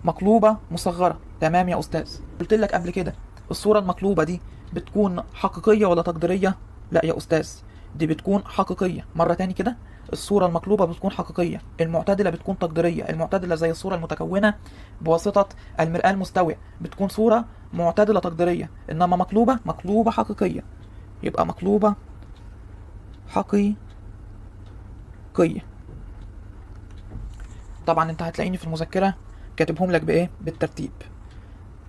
مقلوبة مصغرة. تمام يا أستاذ. قلت لك قبل كده الصورة المقلوبة دي بتكون حقيقية ولا تقديرية؟ لا يا أستاذ دي بتكون حقيقية. مرة تاني كده، الصورة المقلوبة بتكون حقيقية، المعتدلة بتكون تقديرية. المعتدلة زي الصورة المتكونة بواسطة المرآة المستوية بتكون صورة معتدلة تقديرية، إنما مقلوبة حقيقية. يبقى مقلوبة حقيقية. طبعا انت هتلاقيني في المذكرة كاتبهم لك بايه؟ بالترتيب.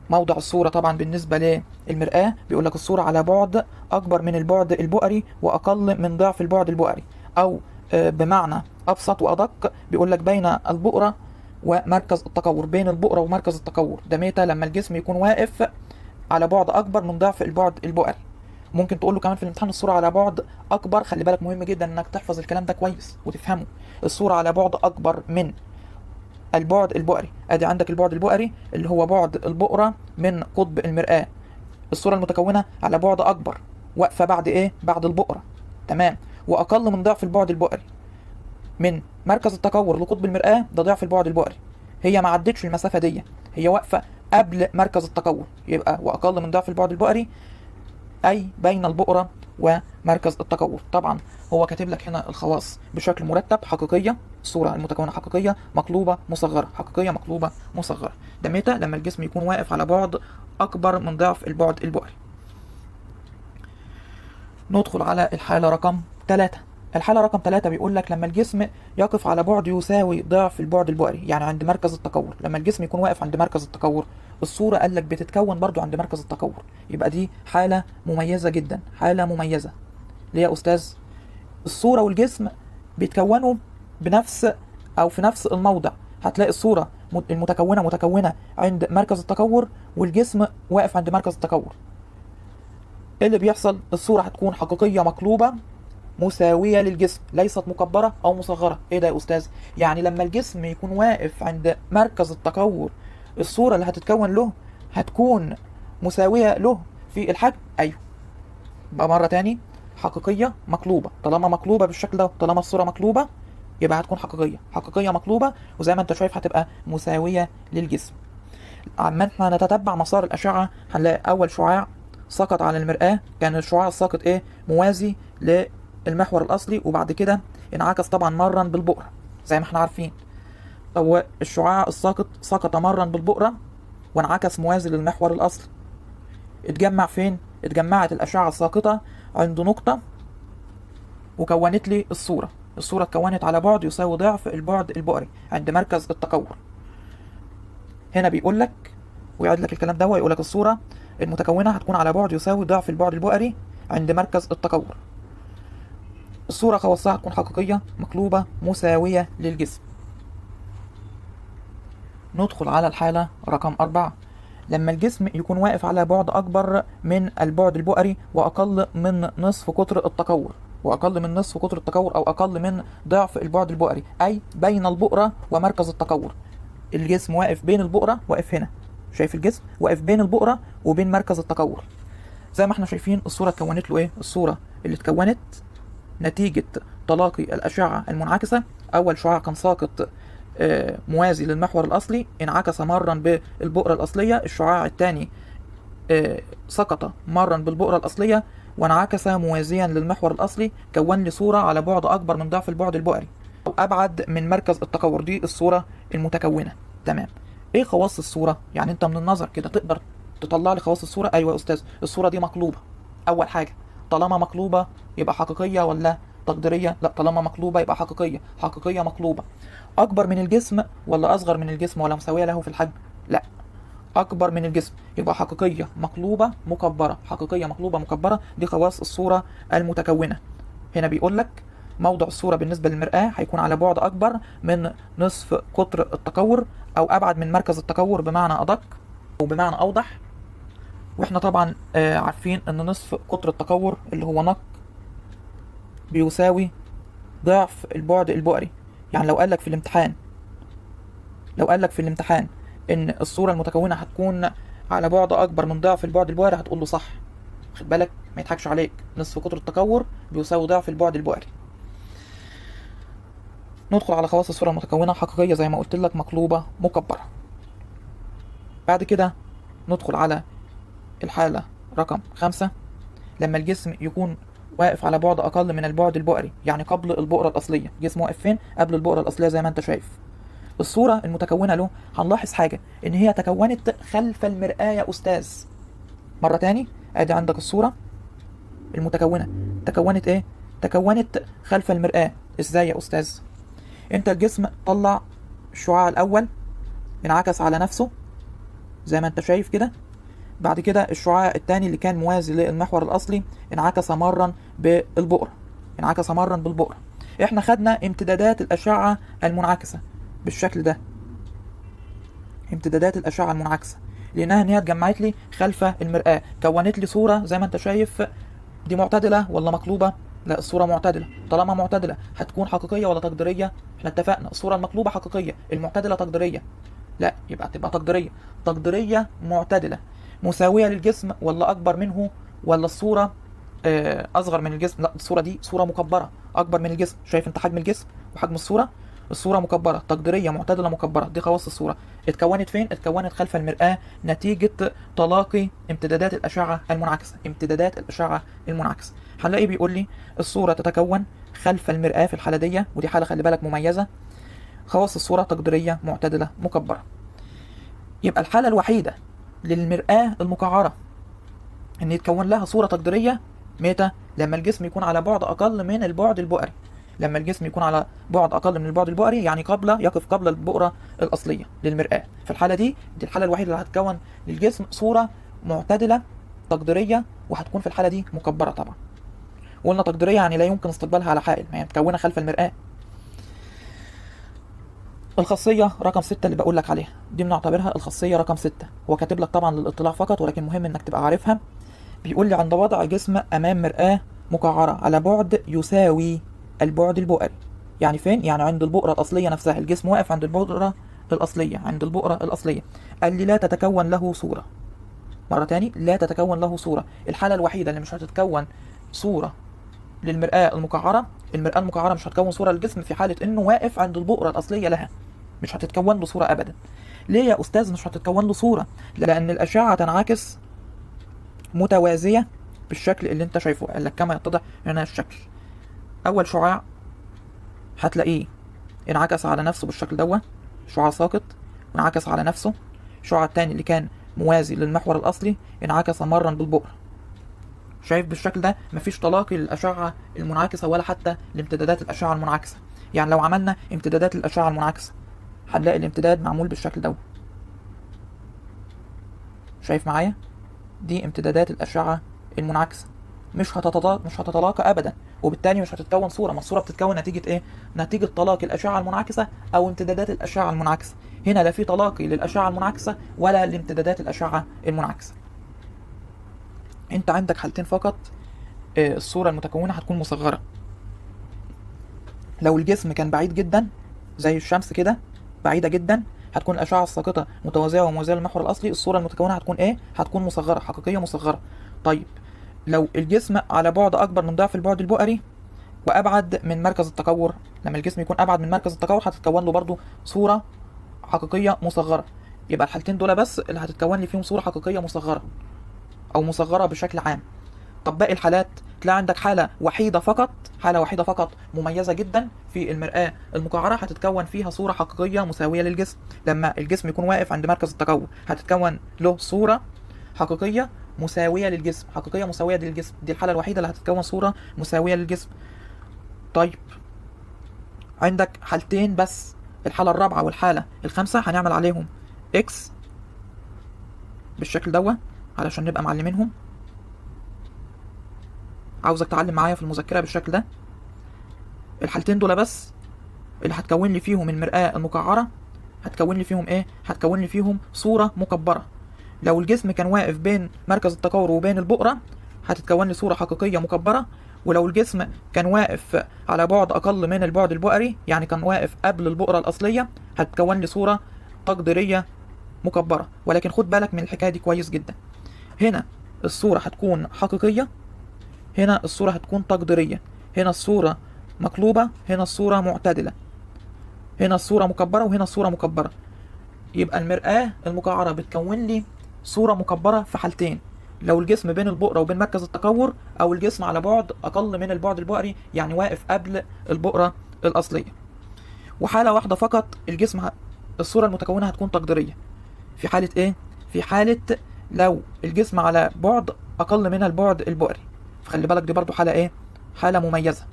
موضع الصورة طبعا بالنسبة للمرآة بيقول لك الصورة على بعد أكبر من البعد البؤري وأقل من ضعف البعد البؤري، أو بمعنى أبسط وأدق بيقول لك بين البؤرة ومركز التكور. بين البؤرة ومركز التكور ده متى؟ لما الجسم يكون واقف على بعد أكبر من ضعف البعد البؤري. ممكن تقول له كمان في الامتحان الصورة على بعد أكبر. خلي بالك مهم جدا إنك تحفظ الكلام ده كويس وتفهمه. الصورة على بعد أكبر من البعد البؤري. ادي عندك البعد البؤري اللي هو بعد البؤرة من قطب المرآة. الصورة المتكونة على بعد اكبر، واقفة بعد ايه؟ بعد البؤرة. تمام. واقل من ضعف البعد البؤري. من مركز التكور لقطب المرآة ده ضعف البعد البؤري. هي ما عدتش المسافة دي، هي واقفة قبل مركز التكور. يبقى واقل من ضعف البعد البؤري أي بين البؤرة ومركز التكور. طبعا هو كاتب لك هنا الخواص بشكل مرتب: حقيقية، الصورة المتكونة حقيقية، مقلوبة، مصغرة. حقيقية، مقلوبة، مصغرة. ده متى؟ لما الجسم يكون واقف على بعد أكبر من ضعف البعد البؤري. ندخل على الحالة رقم 3. الحالة رقم 3 بيقول لك لما الجسم يقف على بعد يساوي ضعف البعد البؤري، يعني عند مركز التكور. لما الجسم يكون واقف عند مركز التكور، الصورة قال لك بتتكون برضو عند مركز التكور. يبقى دي حالة مميزة جدا، حالة مميزة. ليه يا أستاذ؟ الصورة والجسم بيتكونوا بنفس أو في نفس الموضع. هتلاقي الصورة المتكونة متكونة عند مركز التكور، والجسم واقف عند مركز التكور. ايه اللي بيحصل؟ الصورة هتكون حقيقية مقلوبة مساوية للجسم، ليست مكبرة أو مصغرة. إيه ده يا أستاذ؟ يعني لما الجسم يكون واقف عند مركز التكور، الصورة اللي هتتكون له هتكون مساوية له في الحجم؟ أيوه. بقى مرة تاني، حقيقية مقلوبة. طالما مقلوبة بالشكل ده، طالما الصورة مقلوبة، يبقى هتكون حقيقية. حقيقية مقلوبة، وزي ما أنت شايف هتبقى مساوية للجسم. عما احنا نتتبع مسار الأشعة هنلاقي أول شعاع سقط على المرآة، كان الشعاع الساقط إيه؟ موازي المحور الأصلي، وبعد كده انعكس طبعا مرا بالبؤرة زي ما احنا عارفين. هو الشعاع الساقط سقط مرا بالبؤرة وانعكس موازي للمحور الأصلي. اتجمع فين؟ اتجمعت الأشعة الساقطة عند نقطة وكونت لي الصورة. الصورة اتكونت على بعد يساوي ضعف البعد البؤري عند مركز التكور. هنا بيقول لك ويعد لك الكلام ده ويقول لك الصورة المتكونة هتكون على بعد يساوي ضعف البعد البؤري عند مركز التكور. الصورة خواصها هتكون حقيقية مقلوبة مساوية للجسم. ندخل على الحالة رقم 4. لما الجسم يكون واقف على بعد أكبر من البعد البؤري وأقل من نصف قطر التكور، وأقل من نصف قطر التكور أو أقل من ضعف البعد البؤري، أي بين البؤرة ومركز التكور. الجسم واقف بين البؤرة، واقف هنا. شايف الجسم واقف بين البؤرة وبين مركز التكور. زي ما احنا شايفين الصورة اتكونت له ايه؟ الصورة اللي اتكونت نتيجة تلاقي الأشعة المنعكسة. أول شعاع كان ساقط موازي للمحور الأصلي، انعكس مرا بالبؤرة الأصلية. الشعاع الثاني سقط مرا بالبؤرة الأصلية وانعكس موازيا للمحور الأصلي، كون لي صورة على بعد أكبر من ضعف البعد البؤري أو أبعد من مركز التكور. دي الصورة المتكونة. تمام. إيه خواص الصورة؟ يعني أنت من النظر كده تقدر تطلع لي خواص الصورة؟ أيوة يا أستاذ، الصورة دي مقلوبة. أول حاجة، طالما مقلوبة يبقى حقيقية ولا تقديرية؟ لا، طالما مقلوبة يبقى حقيقية. حقيقية مقلوبة. أكبر من الجسم ولا أصغر من الجسم ولا مساوية له في الحجم؟ لا، أكبر من الجسم، يبقى حقيقية مقلوبة مكبرة. حقيقية مقلوبة مكبرة، دي خواص الصورة المتكونة. هنا بيقول لك موضع الصورة بالنسبة للمرآة هيكون على بعد أكبر من نصف قطر التكور أو أبعد من مركز التكور بمعنى أدق وبمعنى أوضح. وإحنا طبعا عارفين إن نصف قطر التكور اللي هو نق بيساوي ضعف البعد البؤري. يعني لو قالك في الامتحان ان الصورة المتكونة هتكون على بعد اكبر من ضعف البعد البؤري، هتقول له صح. خد بالك ما يضحكش عليك، نصف قطر التكور بيساوي ضعف البعد البؤري. ندخل على خواص الصورة المتكونة. حقيقية زي ما قلت لك، مقلوبة مكبرة. بعد كده ندخل على الحالة رقم 5، لما الجسم يكون واقف على بعد اقل من البعد البؤري، يعني قبل البؤرة الاصلية. الجسم واقف فين؟ قبل البؤرة الاصلية زي ما انت شايف. الصورة المتكونة له هنلاحظ حاجة، ان هي تكونت خلف المرآة يا استاذ. مرة تاني، ادي عندك الصورة المتكونة تكونت ايه؟ تكونت خلف المرآة. ازاي يا استاذ؟ انت الجسم طلع الشعاع الاول، انعكس على نفسه زي ما انت شايف كده. بعد كده الشعاع الثاني اللي كان موازي للمحور الاصلي انعكس مرا بالبؤرة. احنا خدنا امتدادات الاشعة المنعكسة بالشكل ده، امتدادات الاشعة المنعكسة، لانها ان هي اتجمعت لي خلف المرآة، كونت لي صورة زي ما انت شايف. دي معتدلة ولا مقلوبة؟ لا، الصورة معتدلة. طالما معتدلة هتكون حقيقية ولا تقديرية؟ احنا اتفقنا الصورة المقلوبة حقيقية، المعتدلة تقديرية. لا، يبقى تبقى تقديرية. تقديرية معتدلة، مساوية للجسم ولا أكبر منه؟ ولا الصورة أصغر من الجسم؟ لا، الصورة دي صورة مكبرة أكبر من الجسم. شايف أنت حجم الجسم وحجم الصورة؟ الصورة مكبرة، تقديرية، معتدلة، مكبرة. دي خواص الصورة. اتكونت فين؟ اتكونت خلف المرآة نتيجة تلاقي امتدادات الأشعة المنعكسة. هنلاقي بيقول لي الصورة تتكون خلف المرآة في الحالة دي، ودي حالة خلي بالك مميزة. خواص الصورة تقديرية، معتدلة، مكبرة. يبقى الحالة الوحيدة للمرآة المقعرة ان يتكون لها صورة تقديرية متى؟ لما الجسم يكون على بعد اقل من البعد البؤري. لما الجسم يكون على بعد اقل من البعد البؤري، يعني يقف قبل البؤرة الاصلية للمرآة. في الحالة دي الحالة الوحيدة اللي هتكون للجسم صورة معتدلة تقديرية، وهتكون في الحالة دي مكبرة طبعا. وقلنا تقديرية يعني لا يمكن استقبالها على حائل، ما هي متكونة خلف المرآة. الخاصية رقم 6 اللي بقول لك عليها دي بنعتبرها الخاصية رقم 6. هو كاتب لك طبعا للاطلاع فقط، ولكن مهم انك تبقى عارفها. بيقول لي عند وضع جسم امام مرآة مقعرة على بعد يساوي البعد البؤري. يعني فين؟ يعني عند البؤرة الأصلية نفسها. الجسم واقف عند البؤرة الأصلية. قال لي لا تتكون له صورة. مرة تاني، لا تتكون له صورة. الحالة الوحيدة اللي مش هتتكون صورة للمرآة المقعرة، المرآة المقعرة مش هتكون صورة للجسم في حالة انه واقف عند البؤرة الأصلية لها. مش هتتكون له صورة أبدا. ليه يا أستاذ مش هتتكون له صورة؟ لأن الأشعة تنعكس متوازية بالشكل اللي انت شايفه. قال لك كما يتضح هنا الشكل. أول شعاع هتلاقيه انعكس على نفسه بالشكل دوت، شعاع ساقط انعكس على نفسه. الشعاع التاني اللي كان موازي للمحور الأصلي انعكس مرا بالبؤرة. شايف بالشكل ده مفيش تلاقي للأشعة المنعكسة ولا حتى لامتدادات الأشعة المنعكسة. يعني لو عملنا امتدادات الأشعة المنعكسة هنلاقي الامتداد معمول بالشكل ده. شايف معايا؟ دي امتدادات الأشعة المنعكسة. مش هتتلاقى أبدا، وبالتالي مش هتتكون صورة. ما الصورة بتتكون نتيجة إيه؟ نتيجة تلاقي الأشعة المنعكسة أو امتدادات الأشعة المنعكسة. هنا لا في تلاقي للأشعة المنعكسة ولا لامتدادات الأشعة المنعكسة. أنت عندك حالتين فقط. الصورة المتكونة هتكون مصغرة. لو الجسم كان بعيد جدا زي الشمس كده، بعيدة جدا، هتكون الأشعة الساقطة متوازية وموازية للمحور الأصلي. الصورة المتكونة هتكون إيه؟ هتكون مصغرة، حقيقية مصغرة. طيب لو الجسم على بعد أكبر من ضعف البعد البؤري وأبعد من مركز التكور، لما الجسم يكون أبعد من مركز التكور هتتكون له برضو صورة حقيقية مصغرة. يبقى الحالتين دول بس اللي هتتكون لي فيهم صورة حقيقية مصغرة. او مصغرة بشكل عام. طب باقي الحالات تلاقي عندك حالة وحيدة فقط، حالة وحيدة فقط مميزة جدا في المرآة المقعرة، هتتكون فيها صورة حقيقية مساوية للجسم. لما الجسم يكون واقف عند مركز التكور هتتكون له صورة حقيقية مساوية للجسم، حقيقية مساوية للجسم، دي الحالة الوحيدة اللي هتتكون صورة مساوية للجسم. طيب عندك حالتين بس، الحالة الرابعة والحالة الخامسة هنعمل عليهم اكس بالشكل دوت علشان نبقى معلمينهم. عاوزك تعلم معايا في المذكرة بالشكل ده. الحالتين دول بس اللي هتكون لي فيهم المرآة المقعرة، هتكون لي فيهم ايه؟ هتكون لي فيهم صورة مكبرة. لو الجسم كان واقف بين مركز التكور وبين البؤرة هتتكون لي صورة حقيقية مكبرة، ولو الجسم كان واقف على بعد أقل من البعد البؤري، يعني كان واقف قبل البؤرة الأصلية، هتتكون لي صورة تقديرية مكبرة. ولكن خد بالك من الحكاية دي كويس جدا، هنا الصورة هتكون حقيقية، هنا الصورة هتكون تقديرية، هنا الصورة مقلوبة، هنا الصورة معتدلة، هنا الصورة مكبرة وهنا الصورة مكبرة. يبقى المرآة المقعرة بتكون لي صورة مكبرة في حالتين، لو الجسم بين البؤرة وبين مركز التكور، أو الجسم على بعد أقل من البعد البؤري، يعني واقف قبل البؤرة الأصلية. وحالة واحدة فقط الجسم الصورة المتكونة هتكون تقديرية، في حالة إيه؟ في حالة لو الجسم على بعد أقل من البعد البؤري. فخلي بالك دي برضو حالة إيه؟ حالة مميزة.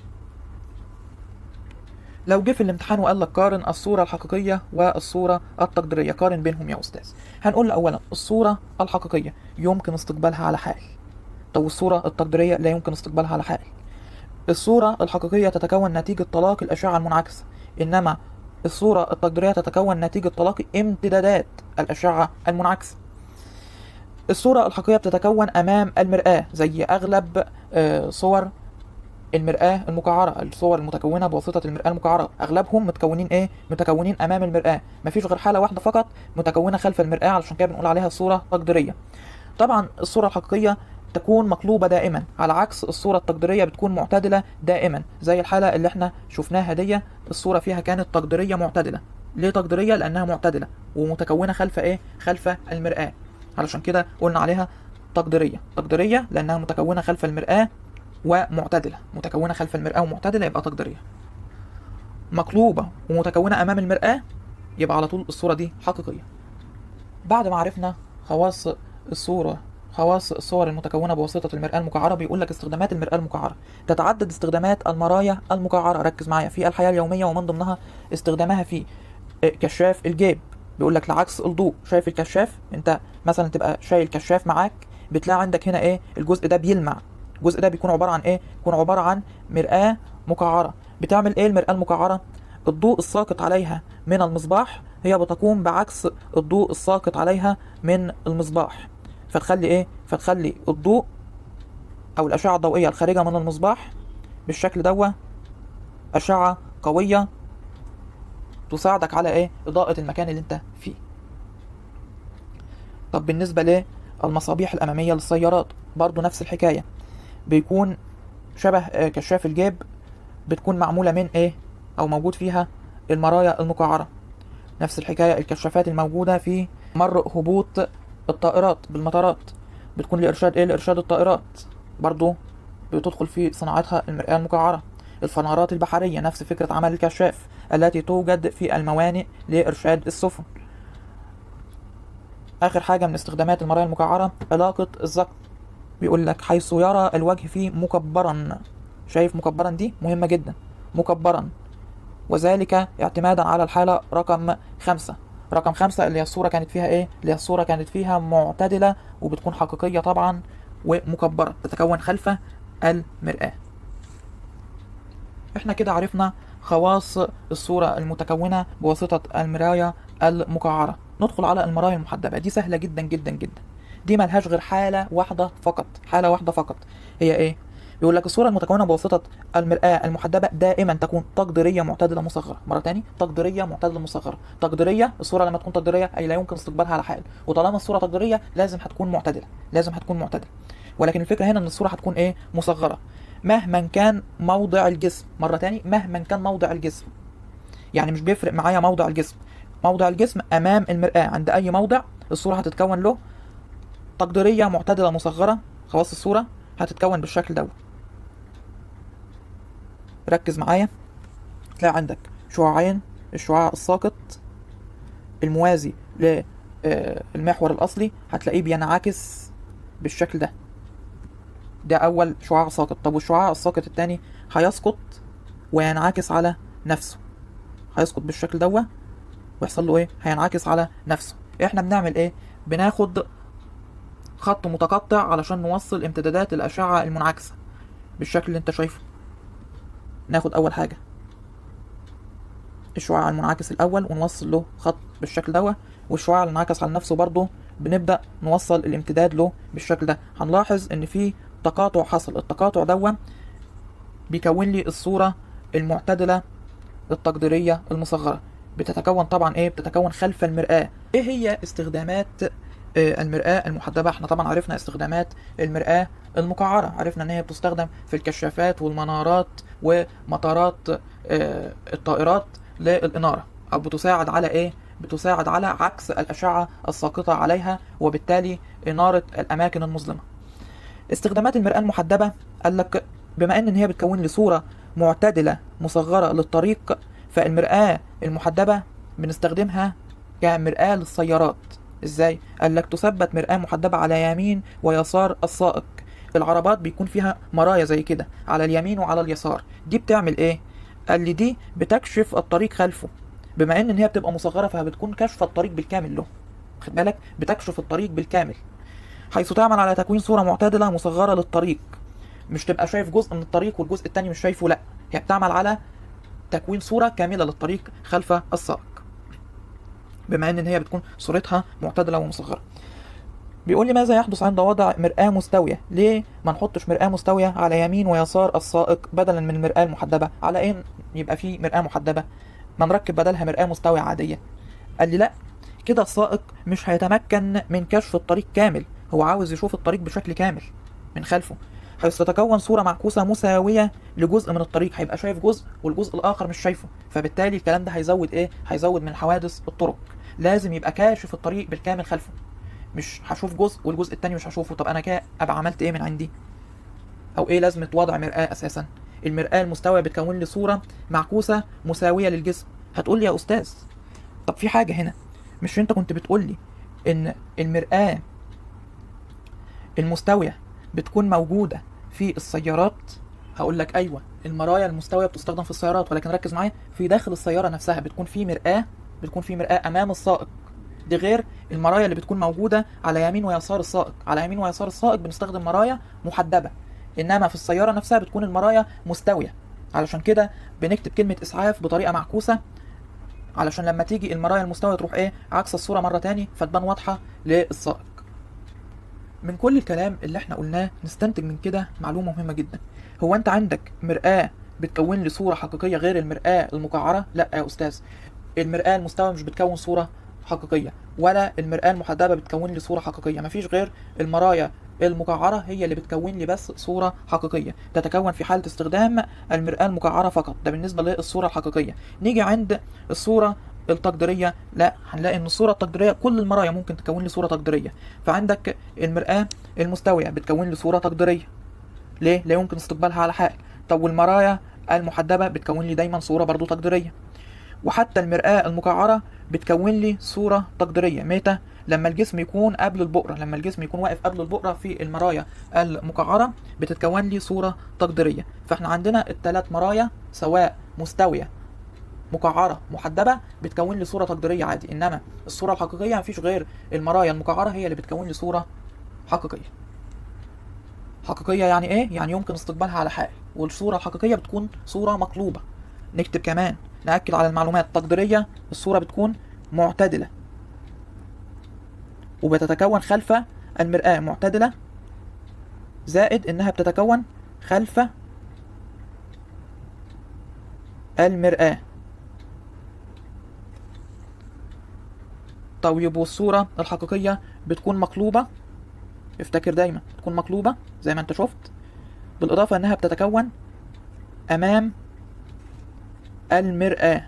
لو جه في الامتحان وقال لك قارن الصورة الحقيقية والصورة التقديرية، قارن بينهم يا أستاذ. هنقول أولا الصورة الحقيقية يمكن استقبالها على حال، طب الصورة التقديرية لا يمكن استقبالها على حال. الصورة الحقيقية تتكون نتيجة تلاقي الأشعة المنعكسة، إنما الصورة التقديرية تتكون نتيجة تلاقي امتدادات الأشعة المنعكسة. الصورة الحقيقية بتتكون أمام المرآة زي أغلب صور المرآة المقعرة، الصور المتكونة بواسطة المرآة المقعرة أغلبهم متكونين إيه؟ متكونين أمام المرآة، مفيش غير حالة واحدة فقط متكونة خلف المرآة، علشان كده بنقول عليها صورة تقديرية. طبعا الصورة الحقيقية تكون مقلوبة دائما، على عكس الصورة التقديرية بتكون معتدلة دائما، زي الحالة اللي احنا شفناها دي، الصورة فيها كانت تقديرية معتدلة. ليه تقديرية؟ لأنها معتدلة ومتكونة خلف إيه؟ خلف المرآة، علشان كده قلنا عليها تقديرية. تقديرية لأنها متكونة خلف المرآة ومعتدلة، متكونة خلف المرآة ومعتدلة يبقى تقديرية. مقلوبة ومتكونة أمام المرآة يبقى على طول الصورة دي حقيقية. بعد ما عرفنا خواص الصورة، خواص الصور المتكونة بواسطة المرآة المقعرة، بيقول لك استخدامات المرآة المقعرة. تتعدد استخدامات المرايا المقعرة، ركز معايا، في الحياة اليومية، ومن ضمنها استخدامها في كشاف الجيب. بيقول لك لعكس الضوء، شايف الكشاف؟ انت مثلا تبقى شايل كشاف معاك، بتلاقي عندك هنا ايه؟ الجزء ده بيلمع، الجزء ده بيكون عبارة عن ايه؟ بيكون عبارة عن مرآة مقعرة. بتعمل ايه المرآة المقعرة؟ الضوء الساقط عليها من المصباح هي بتقوم بعكس الضوء الساقط عليها من المصباح، فتخلي ايه؟ فتخلي الضوء او الاشعة الضوئية الخارجة من المصباح بالشكل دوا اشعة قوية تساعدك على ايه؟ اضاءة المكان اللي انت فيه. طب بالنسبة للمصابيح الامامية للسيارات برضو نفس الحكاية، بيكون شبه كشاف الجيب، بتكون معمولة من ايه؟ او موجود فيها المرايا المقعرة. نفس الحكاية الكشافات الموجودة في مر هبوط الطائرات بالمطارات، بتكون لإرشاد ايه؟ لإرشاد الطائرات، برضو بتدخل في صناعتها المرآة المقعرة. الفنارات البحرية نفس فكرة عمل الكشاف التي توجد في الموانئ لإرشاد السفن. آخر حاجة من استخدامات المرايا المقعرة علاقة الزقط، بيقول لك حيث يرى الوجه فيه مكبرا، شايف مكبرا دي مهمة جدا، مكبرا، وذلك اعتمادا على الحالة رقم 5. رقم 5 اللي هي الصورة كانت فيها ايه؟ اللي هي الصورة كانت فيها معتدلة وبتكون حقيقية طبعا ومكبرة، تتكون خلف المرآة. احنا كده عرفنا خواص الصورة المتكونة بواسطة المراية المقعرة. ندخل على المرايا المحدبة، دي سهلة جدا جدا جدا، دي ملهاش غير حالة واحدة فقط، حالة واحدة فقط، هي ايه؟ بيقول لك الصورة المتكونة بواسطة المرآة المحدبة دائما تكون تقديرية معتدلة مصغرة. مرة تاني، تقديرية معتدلة مصغرة. تقديرية، الصورة لما تكون تقديرية أي لا يمكن استقبالها على حال، وطالما الصورة تقديرية لازم هتكون معتدلة، لازم هتكون معتدلة. ولكن الفكرة هنا إن الصورة هتكون إيه؟ مصغرة مهما كان موضع الجسم. مرة تاني، مهما كان موضع الجسم، يعني مش بيفرق معايا موضع الجسم. موضع الجسم أمام المرآة عند أي موضع الصورة هتتكون له تقديرية معتدلة مصغرة، خواص الصورة هتتكون بالشكل ده. ركز معايا، تلاقي عندك شعاعين، الشعاع الساقط الموازي للمحور الأصلي هتلاقيه بينعكس بالشكل ده. ده أول شعاع ساقط. طب والشعاع الساقط التاني هيسقط وينعكس على نفسه، هيسقط بالشكل ده ويحصل له ايه؟ هينعكس على نفسه. احنا بنعمل ايه؟ بناخد خط متقطع علشان نوصل امتدادات الأشعة المنعكسة بالشكل اللي انت شايفه. ناخد أول حاجة الشعاع المنعكس الأول ونوصل له خط بالشكل ده، والشعاع اللي انعكس على نفسه برضه بنبدأ نوصل الامتداد له بالشكل ده. هنلاحظ إن في تقاطع حصل، التقاطع ده بيكون لي الصورة المعتدلة التقديرية المصغرة. بتتكون طبعا ايه؟ بتتكون خلف المرآة. ايه هي استخدامات المرآة المحدبة؟ احنا طبعا عرفنا استخدامات المرآة المقعرة، عرفنا ان هي بتستخدم في الكشافات والمنارات ومطارات الطائرات للإنارة، او بتساعد على ايه؟ بتساعد على عكس الأشعة الساقطة عليها وبالتالي إنارة الأماكن المظلمة. استخدامات المرآة المحدبة قال لك بما ان هي بتكون لي صورة معتدلة مصغرة للطريق، فالمرآة المحدبة بنستخدمها كمرآة للسيارات. ازاي؟ قال لك تثبت مرآة محدبة على يمين ويسار السائق. العربات بيكون فيها مرايا زي كده على اليمين وعلى اليسار، دي بتعمل ايه؟ قال لي دي بتكشف الطريق خلفه. بما ان هي بتبقى مصغرة فبتكون كشف الطريق بالكامل له، خد بالك، بتكشف الطريق بالكامل، حيث تعمل على تكوين صورة معتدلة مصغرة للطريق. مش تبقى شايف جزء من الطريق والجزء التاني مش شايفه، لا، هي بتعمل على تكوين صورة كاملة للطريق خلف السائق بما ان هي بتكون صورتها معتدلة ومصغرة. بيقول لي ماذا يحدث عند وضع مرآة مستوية؟ ليه ما نحطش مرآة مستوية على يمين ويسار السائق بدلا من المرآة المحدبة؟ على ايه يبقى في مرآة محدبة؟ ما نركب بدلها مرآة مستوية عادية. قال لي لا، كده السائق مش هيتمكن من كشف الطريق كامل، هو عاوز يشوف الطريق بشكل كامل من خلفه، حيث تتكون صورة معكوسة مساوية لجزء من الطريق، هيبقى شايف جزء والجزء الآخر مش شايفه، فبالتالي الكلام ده هيزود ايه؟ هيزود من حوادث الطرق. لازم يبقى كاشف الطريق بالكامل خلفه، مش هشوف جزء والجزء التاني مش هشوفه. طب انا كده ابقى عملت ايه من عندي؟ او ايه لازمة وضع مرآة اساسا؟ المرآة المستوية بتكون لي صورة معكوسة مساوية للجسم. هتقول لي يا استاذ طب في حاجة هنا، مش انت كنت بتقول لي ان المرآة المستوية بتكون موجودة في السيارات؟ هقول لك ايوه، المرايا المستوية بتستخدم في السيارات، ولكن ركز معايا، في داخل السيارة نفسها بتكون في مرآة، بتكون في مرآة امام السائق. دي غير المرايا اللي بتكون موجودة على يمين ويسار السائق. على يمين ويسار السائق بنستخدم مرايا محدبة، انما في السيارة نفسها بتكون المرايا مستوية. علشان كده بنكتب كلمة اسعاف بطريقة معكوسة، علشان لما تيجي المرايا المستوية تروح ايه؟ عكس الصورة مرة تاني فتبان واضحة للسائق. من كل الكلام اللي احنا قلناه نستنتج من كده معلومة مهمة جدا. هو انت عندك مرآة بتكون لي صورة حقيقية غير المرآة المقعرة؟ لا يا استاذ، المرآة المستوية مش بتكون صورة حقيقية، ولا المرآة المحدبة بتكون لي صورة حقيقية. مفيش غير المرايا المقعرة هي اللي بتكون لي بس صورة حقيقية، تتكون في حالة استخدام المرآة المقعرة فقط. ده بالنسبة للصورة الحقيقية. نيجي عند الصورة التقديرية، لا، هنلاقي ان الصورة التقديرية كل المرايا ممكن تكون لي صورة تقديرية. فعندك المرآة المستوية بتكون لي صورة تقديرية، ليه؟ لا يمكن استقبالها على حائل. طب والمرايا المحدبة بتكون لي دايما صورة برضو تقديرية. وحتى المرآة المقعرة بتكون لي صورة تقديرية. متى؟ لما الجسم يكون قبل البؤرة، لما الجسم يكون واقف قبل البؤرة في المرايا المقعرة بتتكون لي صورة تقديرية. فاحنا عندنا الثلاث مرايا سواء مستوية مقعرة محدبة بتكون لي صورة تقديرية عادي، انما الصورة الحقيقية مفيش غير المرايا المقعرة هي اللي بتكون لي صورة حقيقية. حقيقية يعني ايه؟ يعني يمكن استقبالها على حائل. والصورة الحقيقية بتكون صورة مقلوبة. نكتب كمان نأكد على المعلومات. التقديرية الصورة بتكون معتدلة وبتتكون خلف المرآة معتدلة، زائد انها بتتكون خلف المرآة. طيب والصورة الحقيقية بتكون مقلوبة، افتكر دايما تكون مقلوبة زي ما انت شفت، بالإضافة انها بتتكون امام المرآة.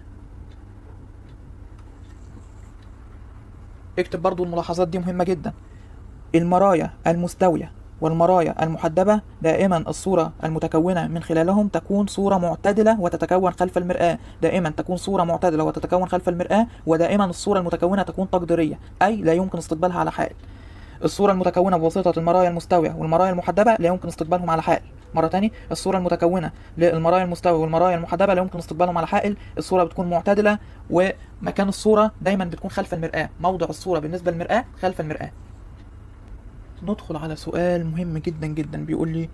اكتب برضو الملاحظات دي مهمة جدا. المرايا المستوية والمرايا المحدبة دائما الصورة المتكونة من خلالهم تكون صورة معتدلة وتتكون خلف المرآة. دائما تكون صورة معتدلة وتتكون خلف المرآة، ودائما الصورة المتكونة تكون تقديرية، أي لا يمكن استقبالها على حائل. الصورة المتكونة بواسطة المرايا المستوية والمرايا المحدبة لا يمكن استقبالهم على حائل. مرة تاني، الصورة المتكونة للمرايا المستوية والمرايا المحدبة لا يمكن استقبالهم على حائل. الصورة بتكون معتدلة، ومكان الصورة دايما بتكون خلف المرآة. موضع الصورة بالنسبة للمرآة خلف المرآة. ندخل على سؤال مهم جدا جدا. بيقول لي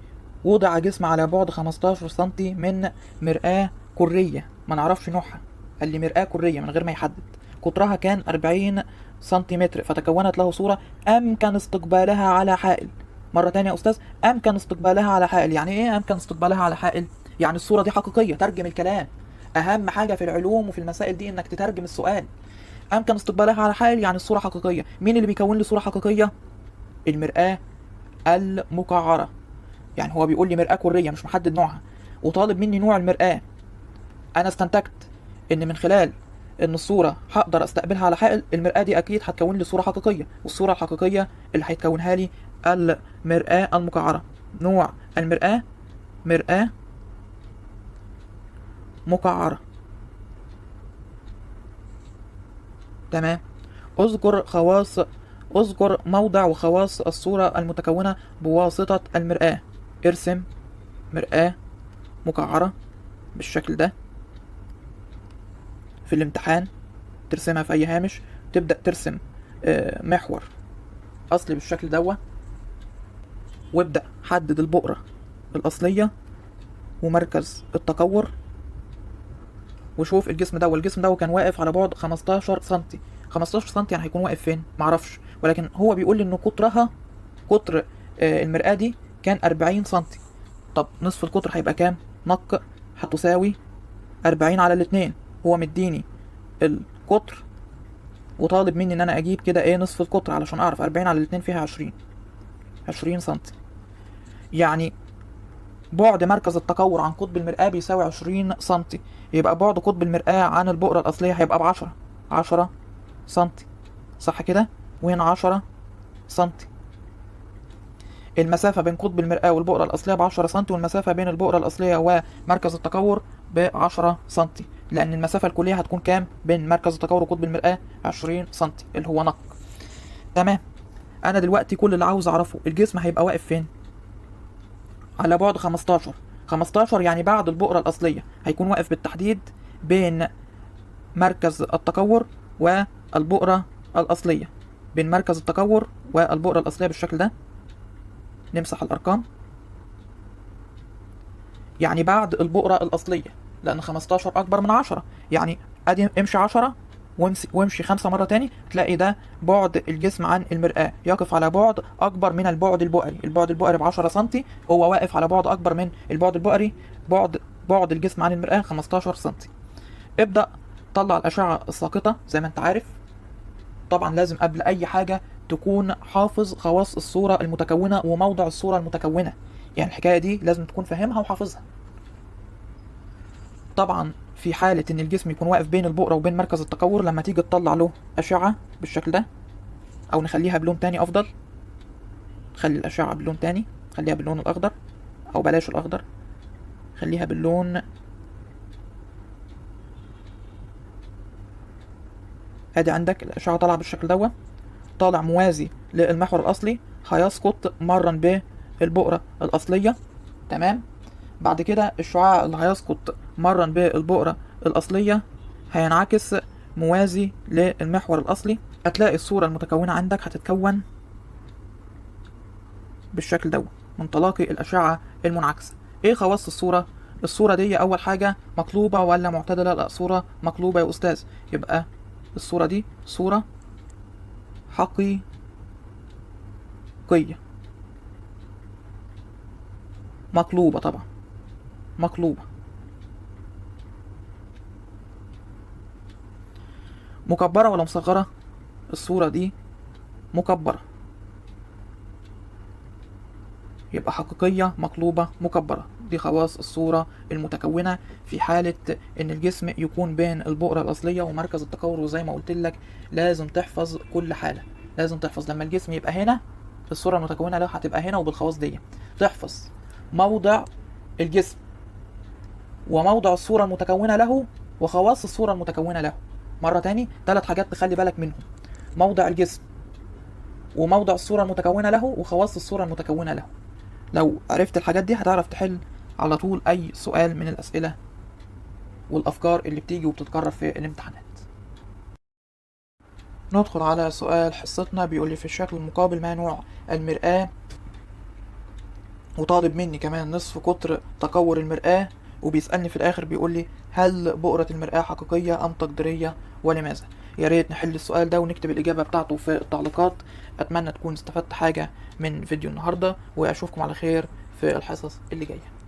وضع جسم على بعد 15 سنتي من مرآة كرية ما نعرفش نوعها. قال لي مرآة كرية من غير ما يحدد. قطرها كان 40 سنتيمتر، فتكونت له صورة أمكن استقبالها على حائل. مرة تانية يا أستاذ، أمكن استقبالها على حائل. يعني إيه أمكن استقبالها على حائل؟ يعني الصورة دي حقيقية. ترجم الكلام. أهم حاجة في العلوم وفي المسائل دي إنك تترجم السؤال. أمكن استقبالها على حائل يعني الصورة حقيقية. مين اللي بيكون لي صورة حقيقية؟ المرآة المقعرة. يعني هو بيقول لي مرآة كرية مش محدد نوعها، وطالب مني نوع المرآة. أنا استنتجت إن من خلال إن الصورة هقدر أستقبلها على حائل، المرآة دي أكيد هتكون لي صورة حقيقية، والصورة الحقيقية اللي هيتكونها لي المرآة المقعرة. نوع المرآة مرآة مقعرة. تمام. اذكر موضع وخواص الصورة المتكونة بواسطة المرآة. ارسم مرآة مقعرة بالشكل ده في الامتحان. ترسمها في أي هامش. تبدأ ترسم محور أصلي بالشكل ده، وابدأ حدد البؤرة الأصلية ومركز التكور، وشوف الجسم ده. والجسم ده كان واقف على بعد 15 سنتي. 15 سنتي يعني هيكون واقف فين؟ معرفش، ولكن هو بيقول لي إنه قطر المرآة دي كان 40 سنتي. طب نصف القطر هيبقى كام؟ نق هتساوي 40 على الاتنين. هو مديني القطر وطالب مني ان انا اجيب كده ايه نصف القطر علشان اعرف 40 على الاتنين فيها 20 سنتي. يعني بعد مركز التكور عن قطب المرآة بيساوي 20 سنتي. يبقى بعد قطب المرآة عن البؤرة الأصلية هيبقى ب10 سنتي، صح كده؟ وهنا 10 سنتي. المسافة بين قطب المرآة والبؤرة الأصلية ب10 سنتي، والمسافة بين البؤرة الأصلية ومركز التكور ب10 سنتي، لأن المسافة الكلية هتكون كام بين مركز التكور وقطب المرآة؟ 20 سنتي اللي هو نق. تمام. أنا دلوقتي كل اللي عاوز أعرفه الجسم هيبقى واقف فين؟ على بعد 15 يعني بعد البؤرة الأصلية. هيكون واقف بالتحديد بين مركز التكور والبؤرة الأصلية. بين مركز التكور والبؤرة الأصلية بالشكل ده. نمسح الأرقام. يعني بعد البؤرة الأصلية، لأن 15 أكبر من 10. يعني أدي امشي 10 وامشي 5 مرة تاني، تلاقي ده بعد الجسم عن المرآة يقف على بعد أكبر من البعد البؤري. البعد البؤري ب10 سنتي، هو واقف على بعد أكبر من البعد البؤري. بعد الجسم عن المرآة 15 سنتي. ابدأ طلع الأشعة الساقطة زي ما أنت عارف. طبعا لازم قبل أي حاجة تكون حافظ خواص الصورة المتكونة وموضع الصورة المتكونة. يعني الحكاية دي لازم تكون فاهمها وحافظها. طبعا في حالة ان الجسم يكون واقف بين البؤرة وبين مركز التكور، لما تيجي تطلع له أشعة بالشكل ده، او نخليها بلون تاني افضل. خلي الأشعة بلون تاني، خليها باللون الأخضر، او بلاش الأخضر، خليها باللون. ادي عندك الأشعة طالعة بالشكل ده، طالع موازي للمحور الأصلي، هيسقط مرا بالبؤرة الأصلية. تمام. بعد كده الشعاع اللي هيسقط مرا بالبؤرة الأصلية هينعكس موازي للمحور الأصلي. هتلاقي الصورة المتكونة عندك هتتكون بالشكل ده من تلاقي الأشعة المنعكسة. ايه خواص الصورة؟ الصورة دي أول حاجة مقلوبة ولا معتدلة؟ لا، صورة مقلوبة يا أستاذ. يبقى الصورة دي صورة حقيقية. مقلوبة طبعا، مقلوبة. مكبرة ولا مصغرة؟ الصورة دي مكبرة، يبقى حقيقية مقلوبة مكبرة. دي خواص الصورة المتكونة في حالة ان الجسم يكون بين البؤرة الأصلية ومركز التكور. وزي ما قلت لك لازم تحفظ كل حالة، لازم تحفظ لما الجسم يبقى هنا الصورة المتكونة له هتبقى هنا وبالخواص دي. تحفظ موضع الجسم وموضع الصورة المتكونة له وخواص الصورة المتكونة له. مرة تاني 3 حاجات تخلي بالك منهم: موضع الجسم وموضع الصورة المتكونة له وخواص الصورة المتكونة له. لو عرفت الحاجات دي هتعرف تحل على طول أي سؤال من الأسئلة والأفكار اللي بتيجي وبتتكرر في الامتحانات. ندخل على سؤال حصتنا. بيقول لي في الشكل المقابل ما نوع المرآة، وطالب مني كمان نصف قطر تكور المرآة، وبيسألني في الآخر بيقول لي هل بؤرة المرآة حقيقية أم تقديرية ولماذا؟ يا ريت نحل السؤال ده ونكتب الإجابة بتاعته في التعليقات. أتمنى تكون استفدت حاجة من فيديو النهاردة، وأشوفكم على خير في الحصص اللي جاية.